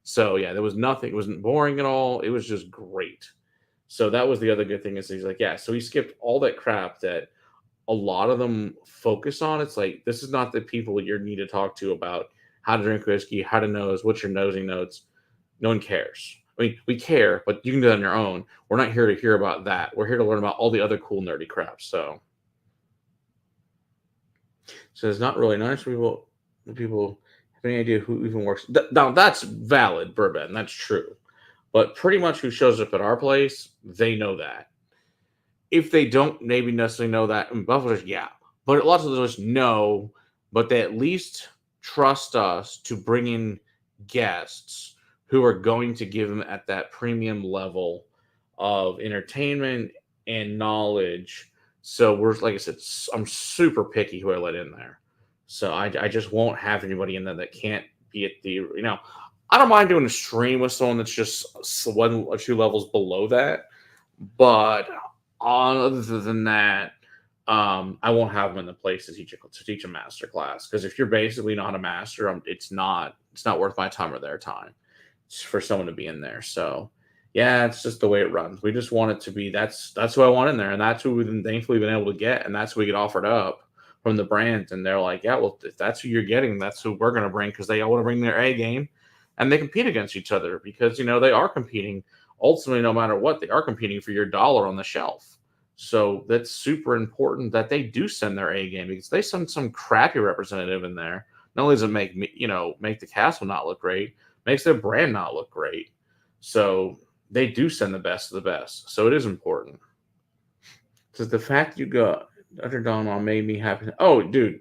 So yeah, there was nothing, it wasn't boring at all. It was just great. So that was the other good thing is he's like, yeah, so he skipped all that crap that a lot of them focus on. It's like, this is not the people you need to talk to about how to drink whiskey, how to nose, what's your nosing notes. No one cares. I mean, we care, but you can do that on your own. We're not here to hear about that. We're here to learn about all the other cool nerdy crap. So it's not really nice. People have any idea who even works. Now that's valid, Bourbon. That's true. But pretty much who shows up at our place, they know that. If they don't maybe necessarily know that in Buffalo, yeah. But lots of those know, but they at least trust us to bring in guests who are going to give them at that premium level of entertainment and knowledge. So we're, like I said, I'm super picky who I let in there. So I just won't have anybody in there that can't be at the, I don't mind doing a stream with someone that's just 1 or 2 levels below that. But other than that, I won't have them in the place to teach a master class, because if you're basically not a master, it's not worth my time or their time. It's for someone to be in there. So yeah, it's just the way it runs. We just want it to be that's who I want in there, and that's who we've thankfully been able to get, and that's who we get offered up from the brands, and they're like, yeah, well, if that's who you're getting, that's who we're going to bring, because they all want to bring their A game. and they compete against each other because they are competing. Ultimately, no matter what, they are competing for your dollar on the shelf. So that's super important that they do send their A game, because they send some crappy representative in there. Not only does it make me, make the castle not look great, makes their brand not look great. So they do send the best of the best. So it is important. Because the fact you got Underdog made me happy. Oh, dude,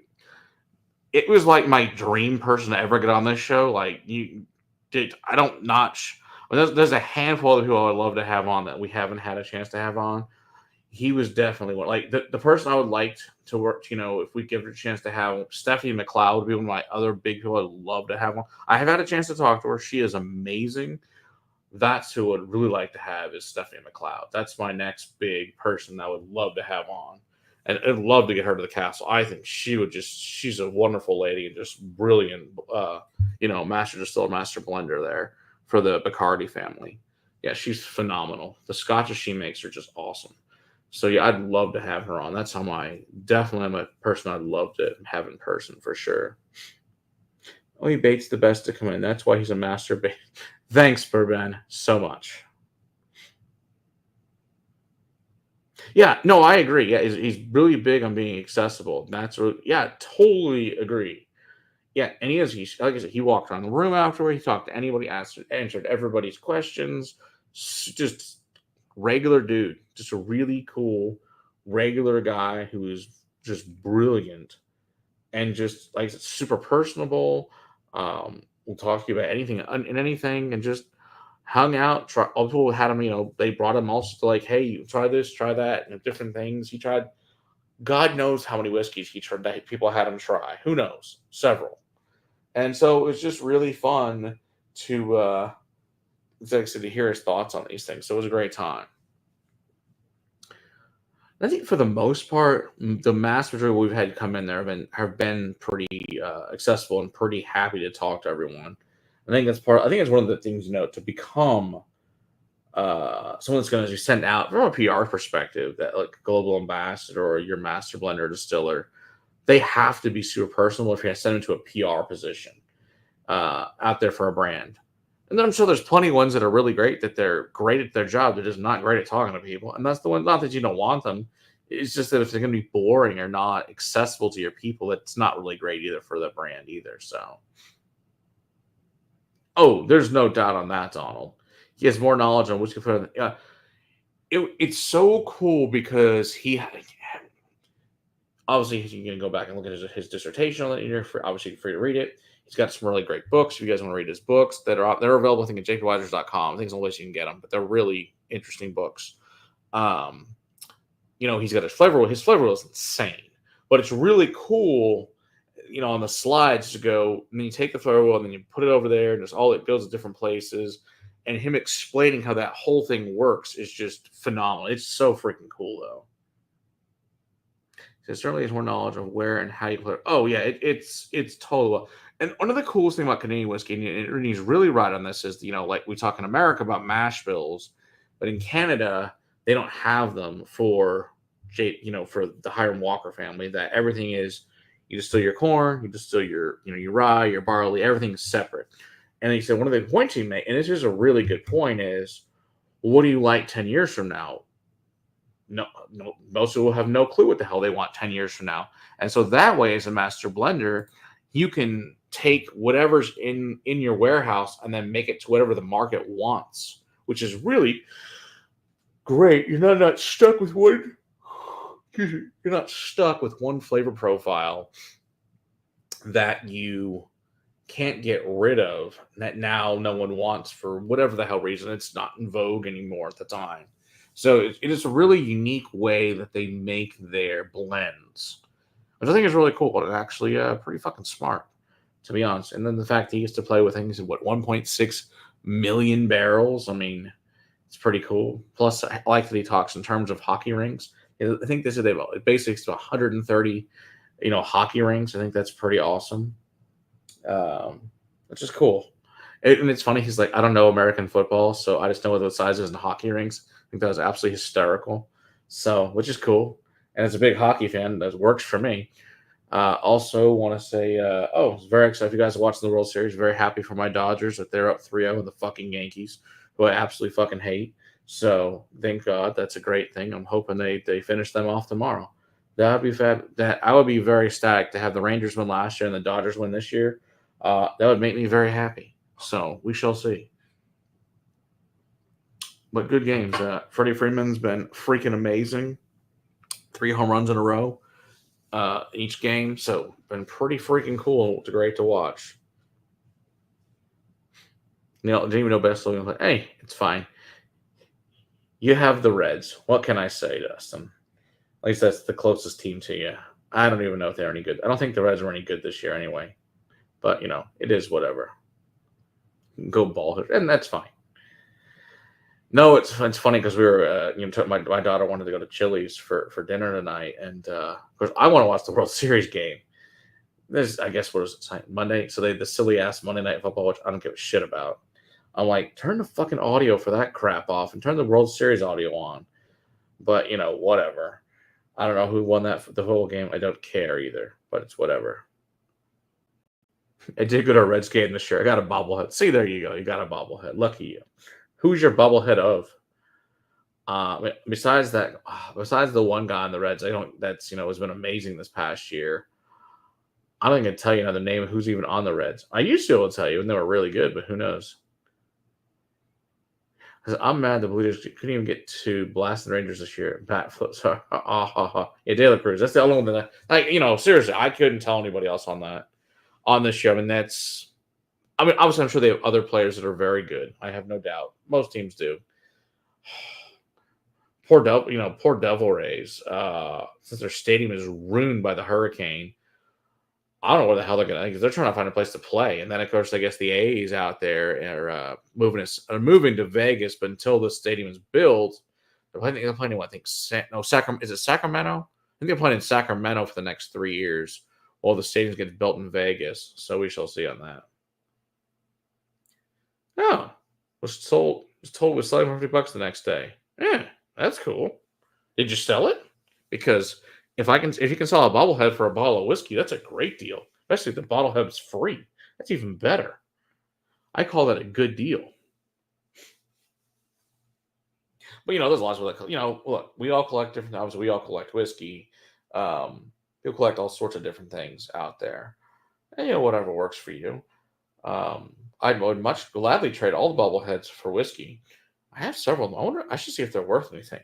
it was like my dream person to ever get on this show. Like you did, I don't notch. There's a handful of people I would love to have on that we haven't had a chance to have on. He was definitely one. Like the person I would like to work. If we give her a chance to have Stephanie McLeod would be one of my other big people I'd love to have on. I have had a chance to talk to her. She is amazing. That's who I'd really like to have is Stephanie McLeod. That's my next big person I would love to have on. And I'd love to get her to the castle. I think she's a wonderful lady and just brilliant, master distiller, master blender there for the Bacardi family. Yeah, she's phenomenal. The scotches she makes are just awesome. So yeah, I'd love to have her on. That's definitely my person I'd love to have in person for sure. Oh, he baits the best to come in. That's why he's a master bait. Thanks, Burban, so much. Yeah, no, I agree. Yeah, he's really big on being accessible. Yeah, totally agree. Yeah, and he's like I said, he walked around the room afterward. He talked to anybody, answered everybody's questions. Just regular dude, just a really cool regular guy who is just brilliant and just like I said, super personable. We'll talk to you about anything and anything, and just hung out. Other people had him, they brought him also to like, hey, you try this, try that, and different things. He tried. God knows how many whiskeys he tried that people had him try. Who knows? Several. And so it was just really fun to, like I said, to hear his thoughts on these things. So it was a great time. I think for the most part, the mass majority we've had come in there have been pretty accessible and pretty happy to talk to everyone. I think it's one of the things to become someone that's going to be sent out from a PR perspective, that like global ambassador or your master blender distiller, they have to be super personable if you're going to send them to a PR position out there for a brand. And then I'm sure there's plenty of ones that are really great, that they're great at their job. They're just not great at talking to people. And that's the one, not that you don't want them. It's just that if they're going to be boring or not accessible to your people, it's not really great either for the brand either. So, oh, there's no doubt on that, Donald. He has more knowledge on which can it's so cool because he obviously you can go back and look at his dissertation on it. You're obviously free to read it. He's got some really great books. If you guys want to read his books, they're available, I think, at jpwiders.com. I think it's the only place you can get them, but they're really interesting books. He's got his flavor wheel. His flavor wheel is insane, but it's really cool. On the slides to go, and then you take the flavor wheel and then you put it over there, and it goes to different places. And him explaining how that whole thing works is just phenomenal. It's so freaking cool, though. It certainly has more knowledge of where and how you play. Oh yeah, it's totally. And one of the coolest thing about Canadian whiskey, and he's really right on this, is like we talk in America about mash bills, but in Canada they don't have them for for the Hiram Walker family. That everything is, you distill your corn, you distill your your rye, your barley, everything's separate. And he said one of the points he made, and this is a really good point, is what do you like 10 years from now? No, most people have no clue what the hell they want 10 years from now. And so that way, as a master blender, you can take whatever's in your warehouse and then make it to whatever the market wants, which is really great. You're not stuck with one. You're not stuck with one flavor profile that you can't get rid of, that now no one wants for whatever the hell reason. It's not in vogue anymore at the time. So it is a really unique way that they make their blends, which I think is really cool and actually pretty fucking smart, to be honest. And then the fact that he gets to play with things in 1.6 million barrels. I mean, it's pretty cool. Plus, I like that he talks in terms of hockey rinks. I think this is it basically to 130, hockey rinks. I think that's pretty awesome. Which is cool. And it's funny. He's like, I don't know American football, so I just know what the sizes in hockey rinks. I think that was absolutely hysterical. So, which is cool. And as a big hockey fan, that works for me. Also, want to say, very excited if you guys are watching the World Series. Very happy for my Dodgers that they're up 3-0 with the fucking Yankees, who I absolutely fucking hate. So thank God, that's a great thing. I'm hoping they finish them off tomorrow. That would be fab. That I would be very ecstatic to have the Rangers win last year and the Dodgers win this year. That would make me very happy. So we shall see. But good games. Freddie Freeman's been freaking amazing. 3 home runs in a row each game. So been pretty freaking cool. It's great to watch. Didn't even know best looking. Like, hey, it's fine. You have the Reds. What can I say, Dustin? At least that's the closest team to you. I don't even know if they're any good. I don't think the Reds were any good this year anyway. But it is whatever. Go ball hitter, and that's fine. No, it's funny because we were my daughter wanted to go to Chili's for dinner tonight, and of course I want to watch the World Series game. This I guess what was it, Monday, so the silly ass Monday Night Football, which I don't give a shit about. I'm like, turn the fucking audio for that crap off and turn the World Series audio on. But whatever. I don't know who won the whole game. I don't care either, but it's whatever. I did go to a Reds game this year. I got a bobblehead. See, there you go. You got a bobblehead. Lucky you. Who's your bobblehead of? Besides the one guy on the Reds, that's has been amazing this past year. I don't even tell you another name of who's even on the Reds. I used to be able to tell you, and they were really good, but who knows? I'm mad the Blue Jays couldn't even get to blast the Rangers this year. Bat flips. Yeah, De La Cruz. That's the only one that seriously, I couldn't tell anybody else on this show. And obviously I'm sure they have other players that are very good. I have no doubt. Most teams do. Poor Devil Rays. Since their stadium is ruined by the hurricane. I don't know where the hell they're going to, because they're trying to find a place to play. And then, of course, I guess the A's out there are moving to Vegas, but until the stadium is built, they're playing what I think, Sacramento. Is it Sacramento? I think they're playing in Sacramento for the next 3 years while the stadium gets built in Vegas. So we shall see on that. No, was told we're selling for $50 the next day. Yeah, that's cool. Did you sell it? Because if you can sell a bobblehead for a bottle of whiskey, that's a great deal. Especially if the bobblehead's free. That's even better. I call that a good deal. But there's lots of look, we all collect different. Obviously, we all collect whiskey. You'll collect all sorts of different things out there, and whatever works for you. I would much gladly trade all the bobbleheads for whiskey. I have several of them. I wonder. I should see if they're worth anything.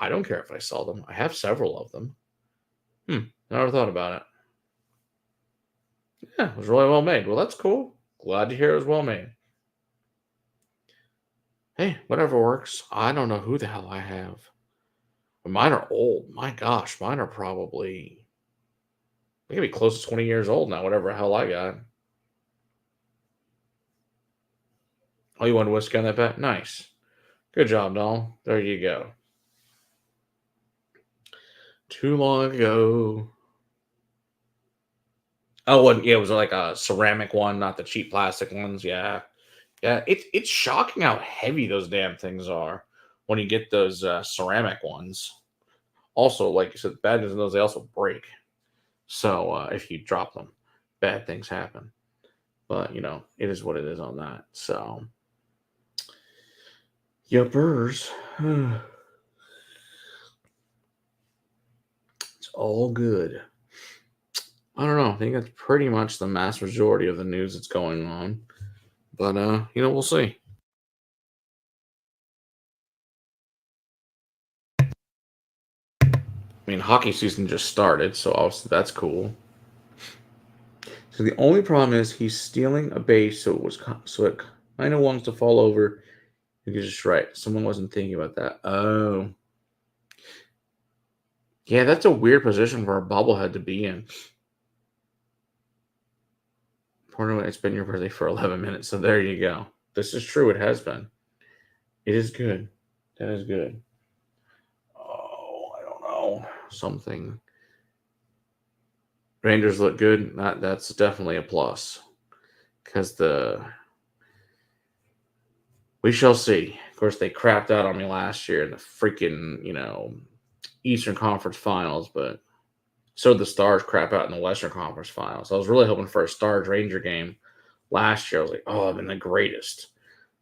I don't care if I sell them. I have several of them. Never thought about it. Yeah, it was really well made. Well, that's cool. Glad to hear it was well made. Hey, whatever works. I don't know who the hell I have. But mine are old. My gosh, mine are probably they could be close to 20 years old now, whatever the hell I got. Oh, you wanted whiskey on that bet? Nice. Good job, doll. There you go. Too long ago. Oh, it was like a ceramic one, not the cheap plastic ones. Yeah. Yeah, it's shocking how heavy those damn things are when you get those ceramic ones. Also, like you said, bad news in those, they also break. So if you drop them, bad things happen. But, it is what it is on that. So, yuppers. It's all good. I don't know. I think that's pretty much the mass majority of the news that's going on. But, we'll see. I mean, hockey season just started, so obviously that's cool. So the only problem is he's stealing a base, so it kind of wants to fall over. You're just right. Someone wasn't thinking about that. Oh, yeah, that's a weird position for a bobblehead to be in. It's been your birthday for 11 minutes, so there you go. This is true. It has been. It is good. That is good. Oh, I don't know. Something. Rangers look good. That's definitely a plus. Because we shall see. Of course, they crapped out on me last year in the freaking, Eastern Conference Finals, but So the Stars crap out in the Western Conference Finals. I was really hoping for a Stars Ranger game last year. I was like, oh, I've been the greatest.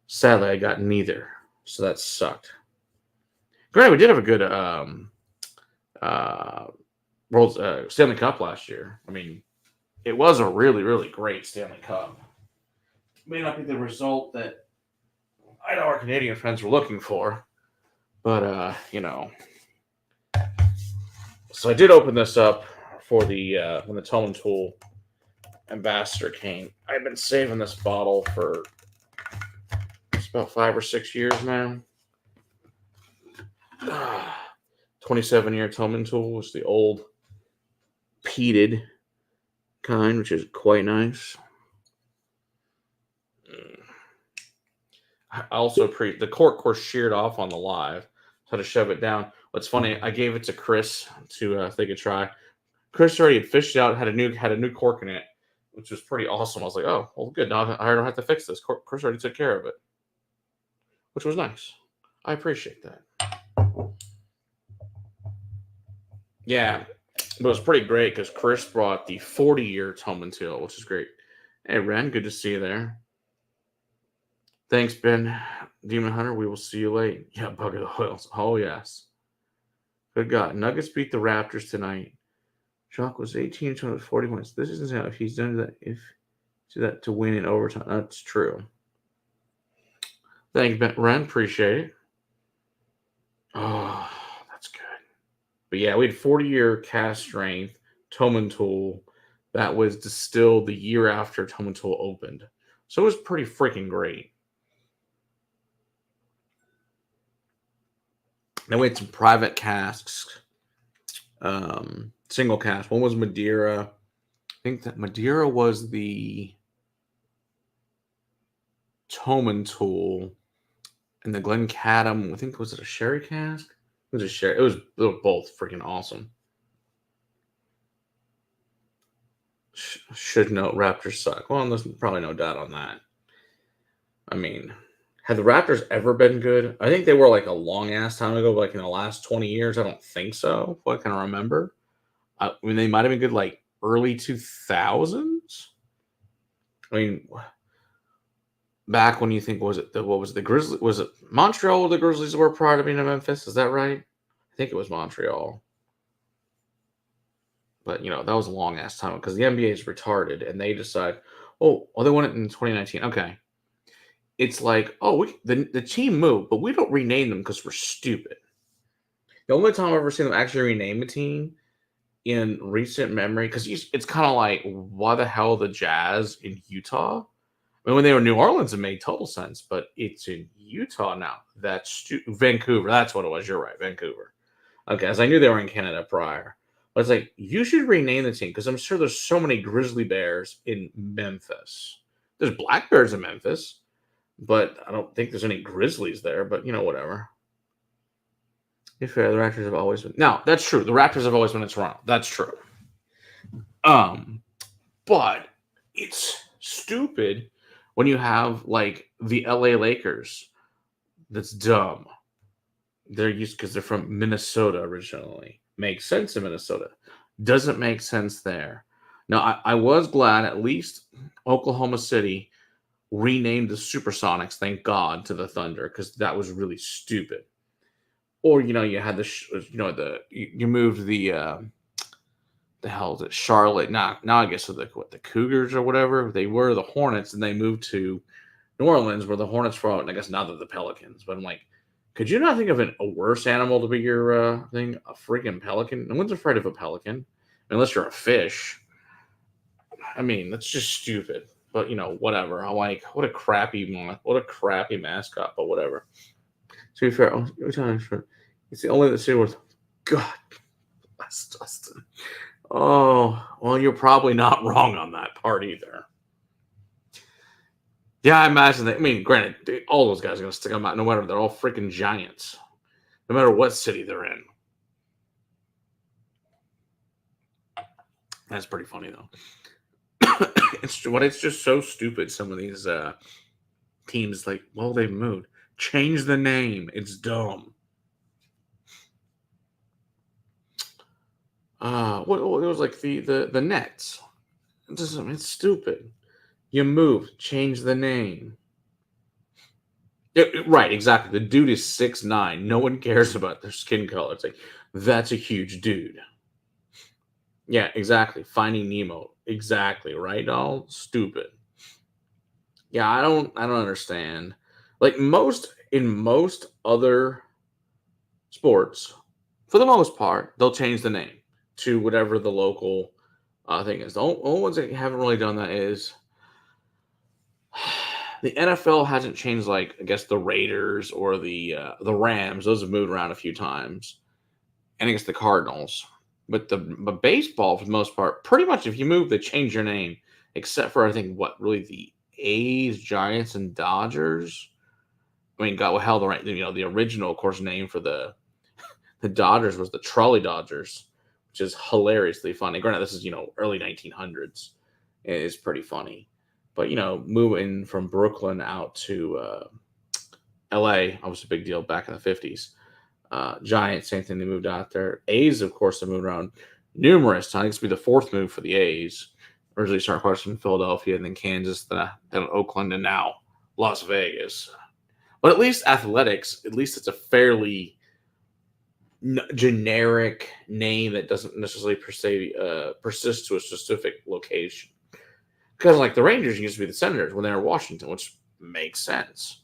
Sadly, I got neither, so that sucked. Granted, we did have a good uh, World Stanley Cup last year. I mean, it was a really, really great Stanley Cup. May not be the result that I know our Canadian friends were looking for, but so I did open this up for the when the Tone Tool Ambassador came. I've been saving this bottle for it's about 5 or 6 years now. 27-year Tillman Tool was the old peated kind, which is quite nice. I also the cork course sheared off on the live, so I had to shove it down. What's funny, I gave it to Chris to if they could try. Chris already had fished it out, had a new cork in it, which was pretty awesome. I was like, oh, well, good. Now I don't have to fix this. Chris already took care of it, which was nice. I appreciate that. Yeah, but it was pretty great because Chris brought the 40-year Tillman Teal, which is great. Hey, Ren, good to see you there. Thanks, Ben. Demon Hunter, we will see you late. Yeah, Bug of the Whales. Oh, yes. Good God. Nuggets beat the Raptors tonight. Shock was 18 to 40 points. This isn't how if he's done that to win in overtime. That's true. Thanks, Ben. Ren. Appreciate it. Oh, that's good. But yeah, we had 40-year cast strength, Tillman Tool. That was distilled the year after Tillman Tool opened. So it was pretty freaking great. Then we had some private casks, single cask. One was Madeira. I think that Madeira was the Tillman Tool, and the Glencadam. I think was it a sherry cask? It was a sherry. They were both freaking awesome. Should note Raptors suck. Well, there's probably no doubt on that. I mean, have the Raptors ever been good? I think they were like a long ass time ago, but like in the last 20 years, I don't think so. What can I remember? I mean, they might have been good like early 2000s. I mean, back when you think what was the Grizzlies? Was it Montreal? The Grizzlies were prior to being in Memphis. Is that right? I think it was Montreal. But that was a long ass time because the NBA is retarded, and they decide, they won it in 2019. Okay, it's like, the team moved, but we don't rename them because we're stupid. The only time I've ever seen them actually rename a team in recent memory, because it's kind of like, why the hell the Jazz in Utah? I mean, when they were in New Orleans, it made total sense, but it's in Utah now. That's Vancouver. That's what it was. You're right, Vancouver. Okay, as I knew they were in Canada prior. But it's like, you should rename the team because I'm sure there's so many grizzly bears in Memphis. There's black bears in Memphis, but I don't think there's any grizzlies there, but whatever. If the Raptors have always been. Now, that's true. The Raptors have always been in Toronto. That's true. But it's stupid when you have like the LA Lakers. That's dumb. They're used because they're from Minnesota originally. Makes sense in Minnesota. Doesn't make sense there. Now, I was glad at least Oklahoma City renamed the Supersonics, thank God, to the Thunder, because that was really stupid. Or, you had you moved the hell is it, Charlotte? Now I guess the Cougars or whatever. They were the Hornets, and they moved to New Orleans, where the Hornets were out, and I guess now they're the Pelicans. But I'm like, could you not think of a worse animal to be your thing? A freaking pelican? No one's afraid of a pelican, unless you're a fish. I mean, that's just stupid. But whatever. I'm like, what a crappy mascot. But whatever. To be fair, it's the only city with God bless Justin. Oh, well, you're probably not wrong on that part either. Yeah, I imagine that. I mean, granted, all those guys are going to stick them out no matter. They're all freaking giants, no matter what city they're in. That's pretty funny, though. It's just so stupid. Some of these teams, like, well, they've moved. Change the name. It's dumb. What it was like the Nets. It's stupid. You moved, change the name. Right, exactly. The dude is 6'9". No one cares about their skin color. It's like that's a huge dude. Yeah, exactly. Finding Nemo. Exactly, right, all stupid. Yeah, I don't understand. Like most other sports, for the most part, they'll change the name to whatever the local thing is. The only ones that haven't really done that is the NFL hasn't changed, like I guess the Raiders or the Rams. Those have moved around a few times, and I guess the Cardinals. But baseball, for the most part, pretty much if you move, they change your name, except for I think what really the A's, Giants, and Dodgers. I mean, God, well, hell, the original, of course, name for the Dodgers was the Trolley Dodgers, which is hilariously funny. Granted, this is early 1900s. It's pretty funny, but moving from Brooklyn out to L.A. was a big deal back in the 50s. Giants, same thing. They moved out there. A's, of course, have moved around numerous times. It's be the fourth move for the A's. Originally started first in Philadelphia, and then Kansas, then Oakland, and now Las Vegas. But at least athletics, at least it's a fairly generic name that doesn't necessarily persist to a specific location. Because like the Rangers used to be the Senators when they were Washington, which makes sense.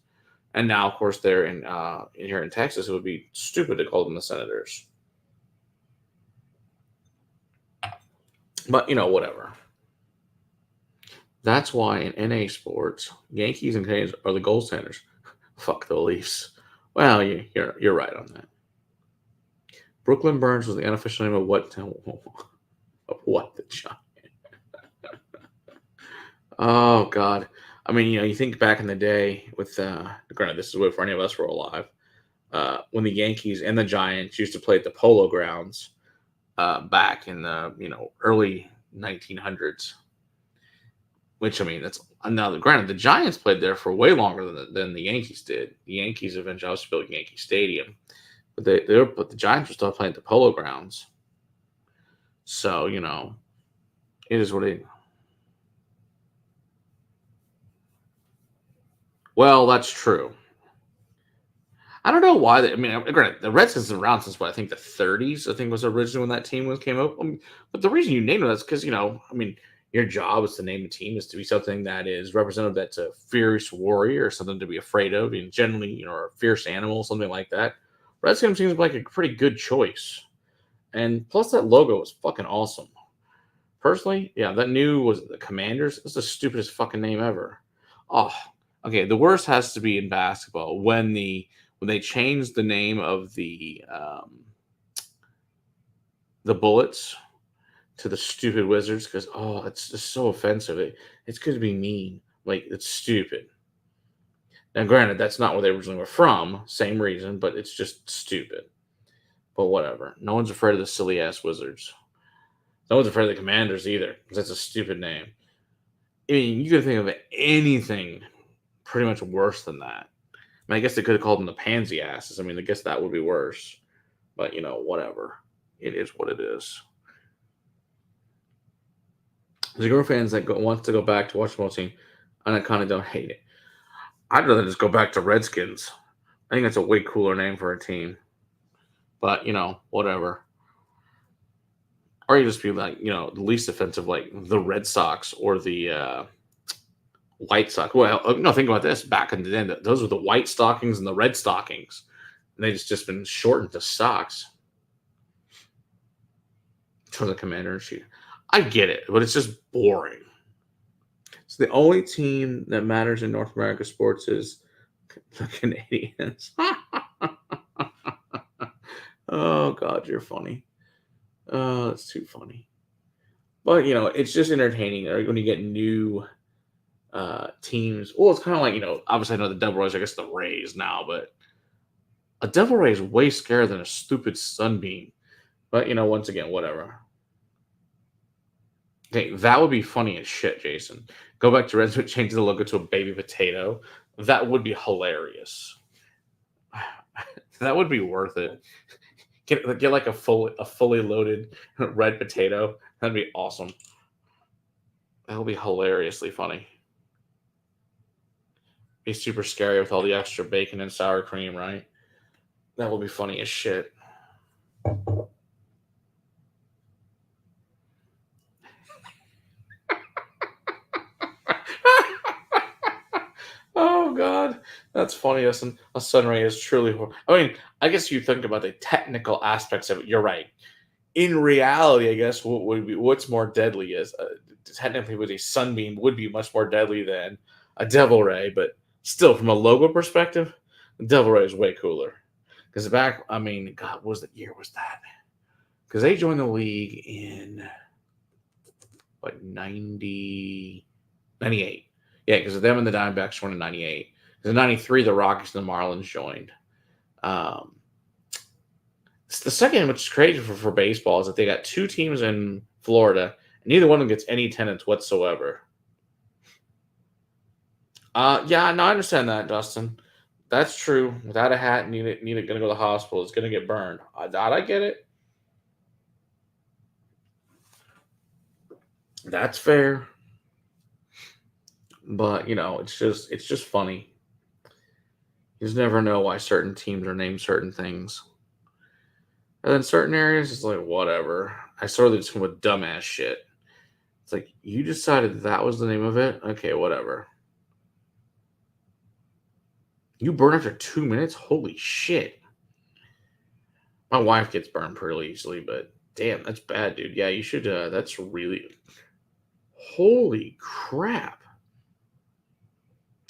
And now, of course, they're in here in Texas. It would be stupid to call them the Senators. But whatever. That's why in NA sports, Yankees and Canadians are the gold standards. Fuck the Leafs. Well, you're right on that. Brooklyn Burns was the unofficial name of what? Of what the Giants? Oh God. I mean, you think back in the day with granted, this is before any of us were alive. When the Yankees and the Giants used to play at the Polo Grounds back in the early 1900s. Which I mean, that's another. Granted, the Giants played there for way longer than the Yankees did. The Yankees eventually also built Yankee Stadium, but the Giants were still playing at the Polo Grounds. So it is what it. Well, that's true. I don't know why. I mean, granted, the Redskins have been around since what I think the 30s. I think was originally when that team came up. But the reason you named it is because I mean, your job is to name a team is to be something that is representative. That's a fierce warrior, something to be afraid of, and generally, a fierce animal, something like that. Redskins seems like a pretty good choice, and plus that logo is fucking awesome. Personally, yeah, that new was the Commanders. It's the stupidest fucking name ever. Oh, okay. The worst has to be in basketball when they changed the name of the Bullets to the stupid Wizards because it's just so offensive. It's going to be mean. Like it's stupid. Now, granted, that's not where they originally were from. Same reason, but it's just stupid. But whatever. No one's afraid of the silly ass Wizards. No one's afraid of the Commanders either because that's a stupid name. I mean, you could think of anything pretty much worse than that. I mean, I guess they could have called them the Pansy Asses. I mean, I guess that would be worse. But whatever. It is what it is. The girl fans that wants to go back to watch the team, and I kind of don't hate it. I'd rather just go back to Redskins. I think that's a way cooler name for a team. But whatever. Or you just be like, the least offensive, like the Red Sox or the White Sox. Well, no, think about this. Back in the day, those were the White Stockings and the Red Stockings. And they just been shortened to Sox. For the Commander in Chief. I get it, but it's just boring. So the only team that matters in North America sports is the Canadians. Oh God, you're funny. Oh, that's too funny. But it's just entertaining when you get new teams. Well, it's kind of like obviously I know the Devil Rays. I guess the Rays now, but a Devil Ray is way scarier than a stupid sunbeam. But once again, whatever. Okay, that would be funny as shit, Jason. Go back to Red, change the logo to a baby potato. That would be hilarious. That would be worth it. Get like a fully loaded red potato. That'd be awesome. That would be hilariously funny. Be super scary with all the extra bacon and sour cream, right? That would be funny as shit. Oh God, that's funny. A sunray is truly. I mean, I guess you think about the technical aspects of it. You're right. In reality, I guess what's more deadly is technically, with a sunbeam would be much more deadly than a devil ray, but still, from a logo perspective, the devil ray is way cooler. Because back, I mean, God, what was the year was that? Because they joined the league in like 98. Yeah, because them and the Diamondbacks joined in 98. Because in 93, the Rockies and the Marlins joined. Um, it's the second, which is crazy for baseball, is that they got two teams in Florida, and neither one of them gets any attendance whatsoever. Yeah, no, I understand that, Dustin. That's true. Without a hat, need it gonna go to the hospital. It's gonna get burned. I get it. That's fair. But it's just funny. You just never know why certain teams are named certain things. And then certain areas, it's like whatever. I sort of just come with dumbass shit. It's like you decided that was the name of it. Okay, whatever. You burn after 2 minutes. Holy shit! My wife gets burned pretty easily, but damn, that's bad, dude. Yeah, you should. That's really. Holy crap!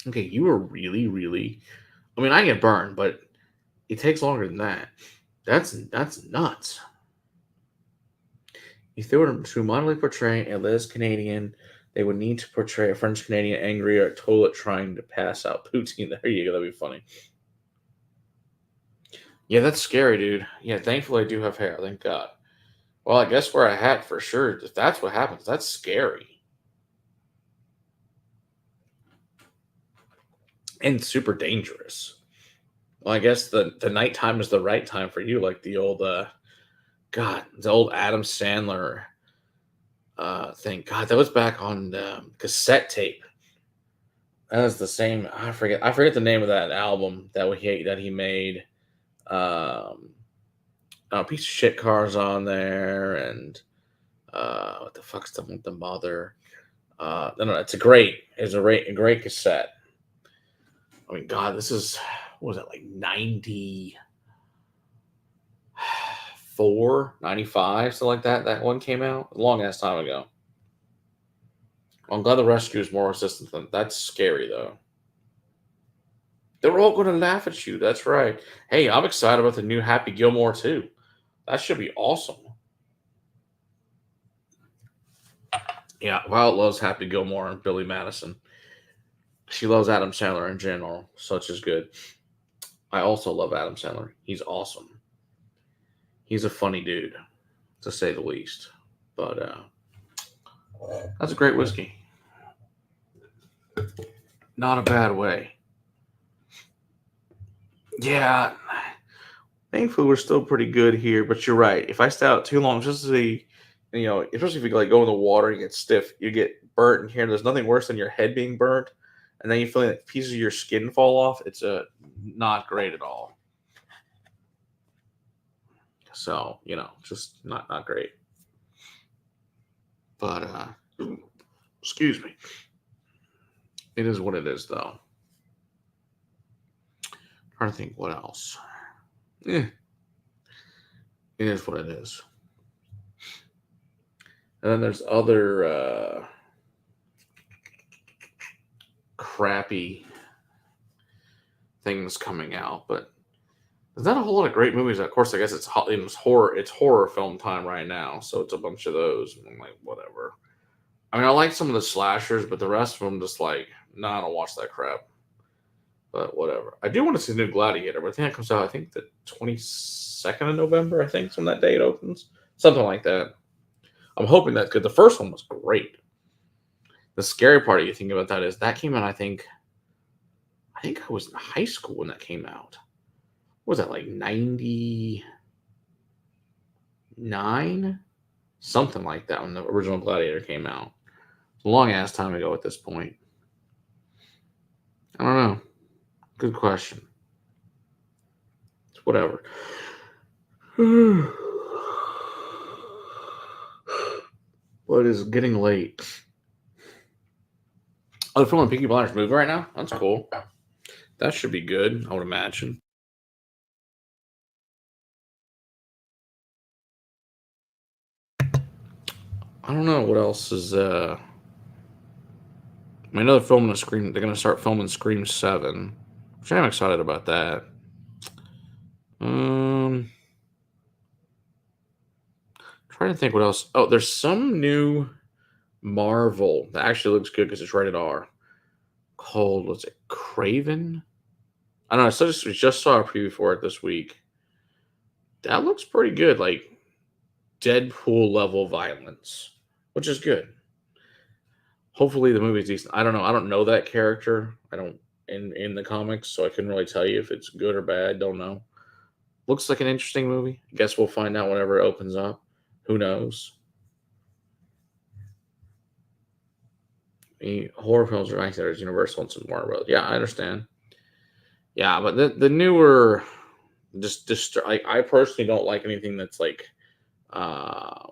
Okay, you were really, really. I mean, I get burned, but it takes longer than that. That's nuts. If they were to modelly portray a Liz Canadian, they would need to portray a French Canadian angry or a toilet trying to pass out poutine. There you go. That'd be funny. Yeah, that's scary, dude. Yeah, thankfully I do have hair. Thank God. Well, I guess wear a hat for sure. If that's what happens, that's scary and super dangerous. Well, I guess the nighttime is the right time for you, like the old the old Adam Sandler thing. God, that was back on cassette tape. That was the same. I forget the name of that album that he made. Um, piece of shit cars on there, and what the fuck's the mother? No, it's a great cassette. I mean, God, this is what was it like 94, 95, something like that. That one came out a long ass time ago. I'm glad the rescue is more resistant than that's scary though. They're all going to laugh at you. That's right. Hey, I'm excited about the new Happy Gilmore too. That should be awesome. Yeah, Violet loves Happy Gilmore and Billy Madison. She loves Adam Sandler in general. Such is good. I also love Adam Sandler. He's awesome. He's a funny dude, to say the least. But that's a great whiskey. Not a bad way. Yeah, thankfully we're still pretty good here. But you're right. If I stay out too long, just to see, especially if you like go in the water and get stiff, you get burnt in here. There's nothing worse than your head being burnt, and then you feel like pieces of your skin fall off. It's not great at all. So just not great. But excuse me. It is what it is, though. Trying to think what else. Yeah, it is what it is. And then there's other crappy things coming out, but there's not a whole lot of great movies. Of course, I guess it's horror. It's horror film time right now, so it's a bunch of those. And I'm like, whatever. I mean, I like some of the slashers, but the rest of them just like, nah, I don't watch that crap. But whatever. I do want to see the new Gladiator, but I think it comes out, I think, the 22nd of November, I think, is when that date opens. Something like that. I'm hoping that's good. The first one was great. The scary part you think about that is that came out, I think I was in high school when that came out. What was that, like 90? nine, something like that when the original Gladiator came out. It's a long ass time ago at this point. I don't know. Good question. It's whatever. But it's getting late. Oh, they're filming Peaky Blinders movie right now? That's cool. That should be good, I would imagine. I don't know what else is. I know they're filming a Scream. They're going to start filming Scream 7, which I'm excited about that. Trying to think what else. Oh, there's some new Marvel that actually looks good because it's rated R. Called, what's it, Craven? I don't know. I just saw a preview for it this week. That looks pretty good, like Deadpool level violence, which is good. Hopefully the movie's decent. I don't know. I don't know that character. I don't in the comics, so I couldn't really tell you if it's good or bad. Don't know. Looks like an interesting movie. I guess we'll find out whenever it opens up. Who knows? Horror films are nice. There's Universal and some Marvel. Yeah, I understand. Yeah, but the newer, just I personally don't like anything that's like uh,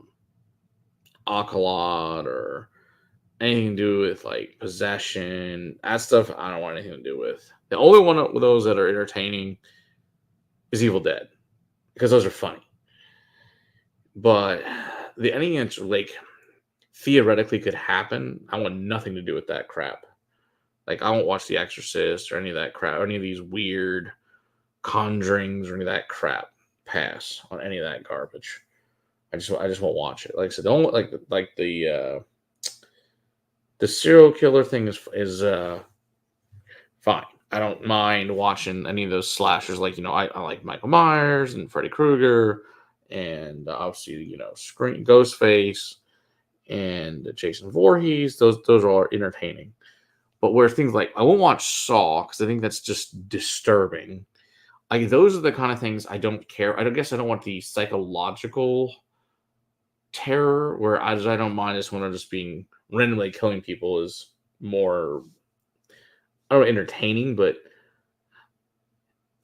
Alkalot or anything to do with like possession. That stuff I don't want anything to do with. The only one of those that are entertaining is Evil Dead because those are funny. But anything that's like theoretically could happen, I want nothing to do with that crap. Like I won't watch The Exorcist or any of that crap, or any of these weird conjurings or any of that crap. Pass on any of that garbage. I just won't watch it. Like I said, the only like the serial killer thing is fine. I don't mind watching any of those slashers. Like I like Michael Myers and Freddy Krueger, and obviously Scream, Ghostface, and Jason Voorhees. Those are all entertaining. But where things like I won't watch Saw because I think that's just disturbing. Like those are the kind of things I don't care. I guess I don't want the psychological terror where I don't mind this one of just being randomly killing people is more I don't know, entertaining, but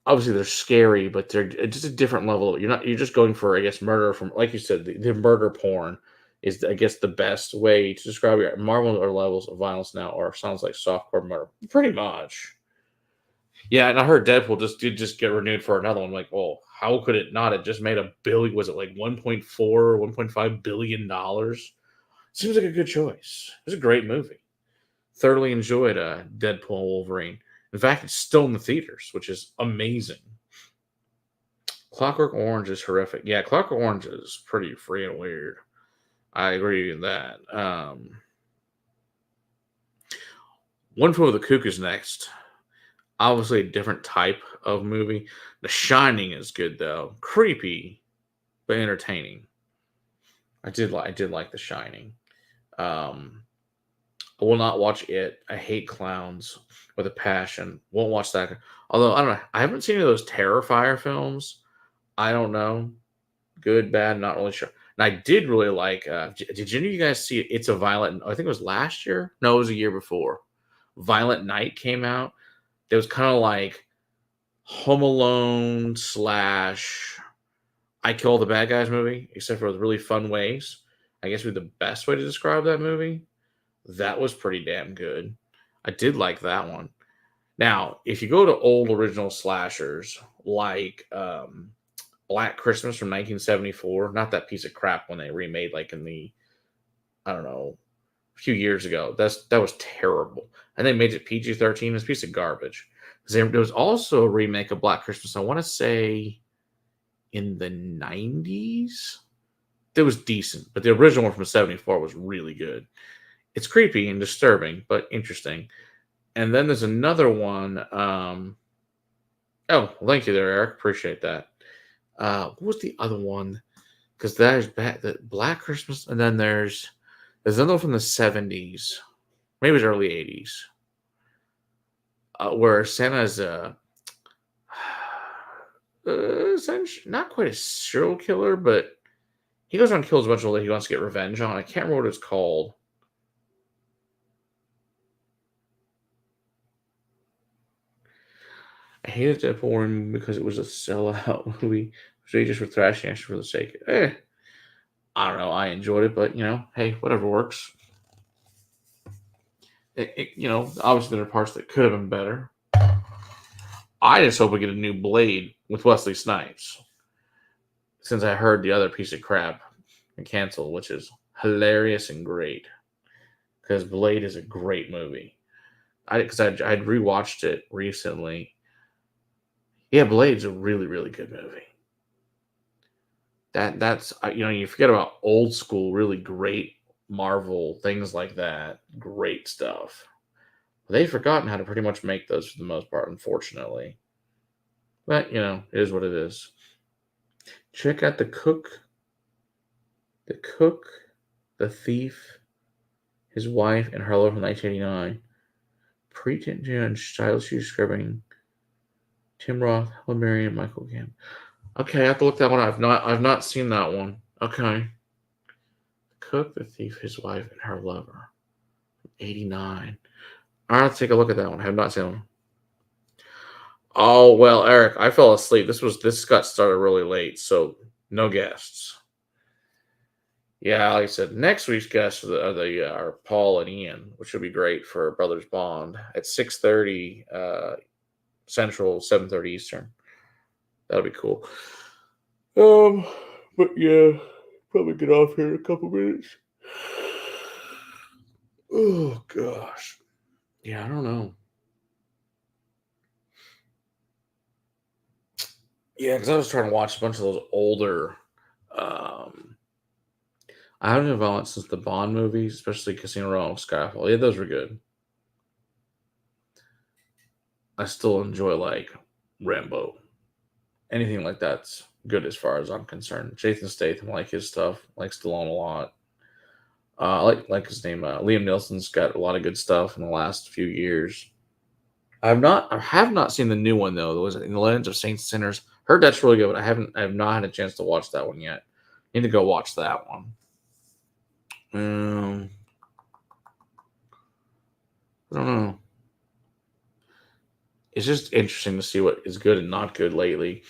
obviously they're scary, but they're just a different level. You're just going for I guess murder from like you said the murder porn is I guess the best way to describe it. Marvel or levels of violence now or sounds like softcore murder pretty much. Yeah, and I heard Deadpool did just get renewed for another one. Like, well, how could it not? It just made a billion. Was it like 1.4, 1.5 billion dollars? Seems like a good choice. It was a great movie. Thoroughly enjoyed Deadpool Wolverine. In fact, it's still in the theaters, which is amazing. Clockwork Orange is horrific. Yeah, Clockwork Orange is pretty freaking weird. I agree with that. One Flew Over the Cuckoo's next. Obviously, a different type of movie. The Shining is good though. Creepy, but entertaining. I did like The Shining. Um, I will not watch it. I hate clowns with a passion. Won't watch that. Although I don't know. I haven't seen any of those Terrifier films. I don't know. Good, bad, not really sure. And I did really like. Did any of you guys see it? It's a Violent. I think it was last year. No, it was a year before. Violent Night came out. It was kind of like Home Alone slash I Kill the Bad Guys movie, except for with really fun ways. I guess would be the best way to describe that movie. That was pretty damn good. I did like that one. Now, if you go to old original slashers like Black Christmas from 1974, not that piece of crap when they remade like in the I don't know a few years ago. That was terrible, and they made it PG-13. It's a piece of garbage. There was also a remake of Black Christmas. I want to say in the 90s. That was decent, but the original one from 74 was really good. It's creepy and disturbing, but interesting. And then there's another one. Oh, thank you there, Eric. Appreciate that. What was the other one? Because there's the Black Christmas, and then there's another one from the 70s, maybe it was early 80s, where Santa's essentially not quite a serial killer, but He goes around and kills a bunch of people that he wants to get revenge on. I can't remember what it's called. I hated Deadpool 1 because it was a sellout movie. So they just were thrashing action for the sake. I don't know. I enjoyed it, but hey, whatever works. Obviously there are parts that could have been better. I just hope we get a new Blade with Wesley Snipes, since I heard the other piece of crap and cancel, which is hilarious and great. Because Blade is a great movie. I'd rewatched it recently. Yeah, Blade's a really, really good movie. That's you forget about old school, really great Marvel things like that. Great stuff. They've forgotten how to pretty much make those for the most part, unfortunately. But it is what it is. Check out the cook, the thief, his wife, and her lover from 1989. Pretense and stylishly scribbing. Tim Roth, Helen Mirren, and Michael Gambon. Okay, I have to look that one up. I've not seen that one. Okay. Cook, the thief, his wife, and her lover. 89. All right, take a look at that one. I have not seen one. Oh well, Eric, I fell asleep. This got started really late, so no guests. Yeah, like I said, next week's guests are Paul and Ian, which will be great for Brothers Bond at 6:30 Central, 7:30 Eastern. That'll be cool. But yeah, probably get off here in a couple minutes. Oh gosh, yeah, I don't know. Yeah, because I was trying to watch a bunch of those older. I haven't been violent since the Bond movies, especially Casino Royale and Skyfall. Yeah, those were good. I still enjoy like Rambo. Anything like that's good as far as I'm concerned. Jason Statham, like his stuff, like Stallone a lot. I like his name. Liam Neeson's got a lot of good stuff in the last few years. I have not seen the new one though. There was in the Legends of Saints and Sinners. Heard that's really good, but I have not had a chance to watch that one yet. Need to go watch that one. I don't know. It's just interesting to see what is good and not good lately.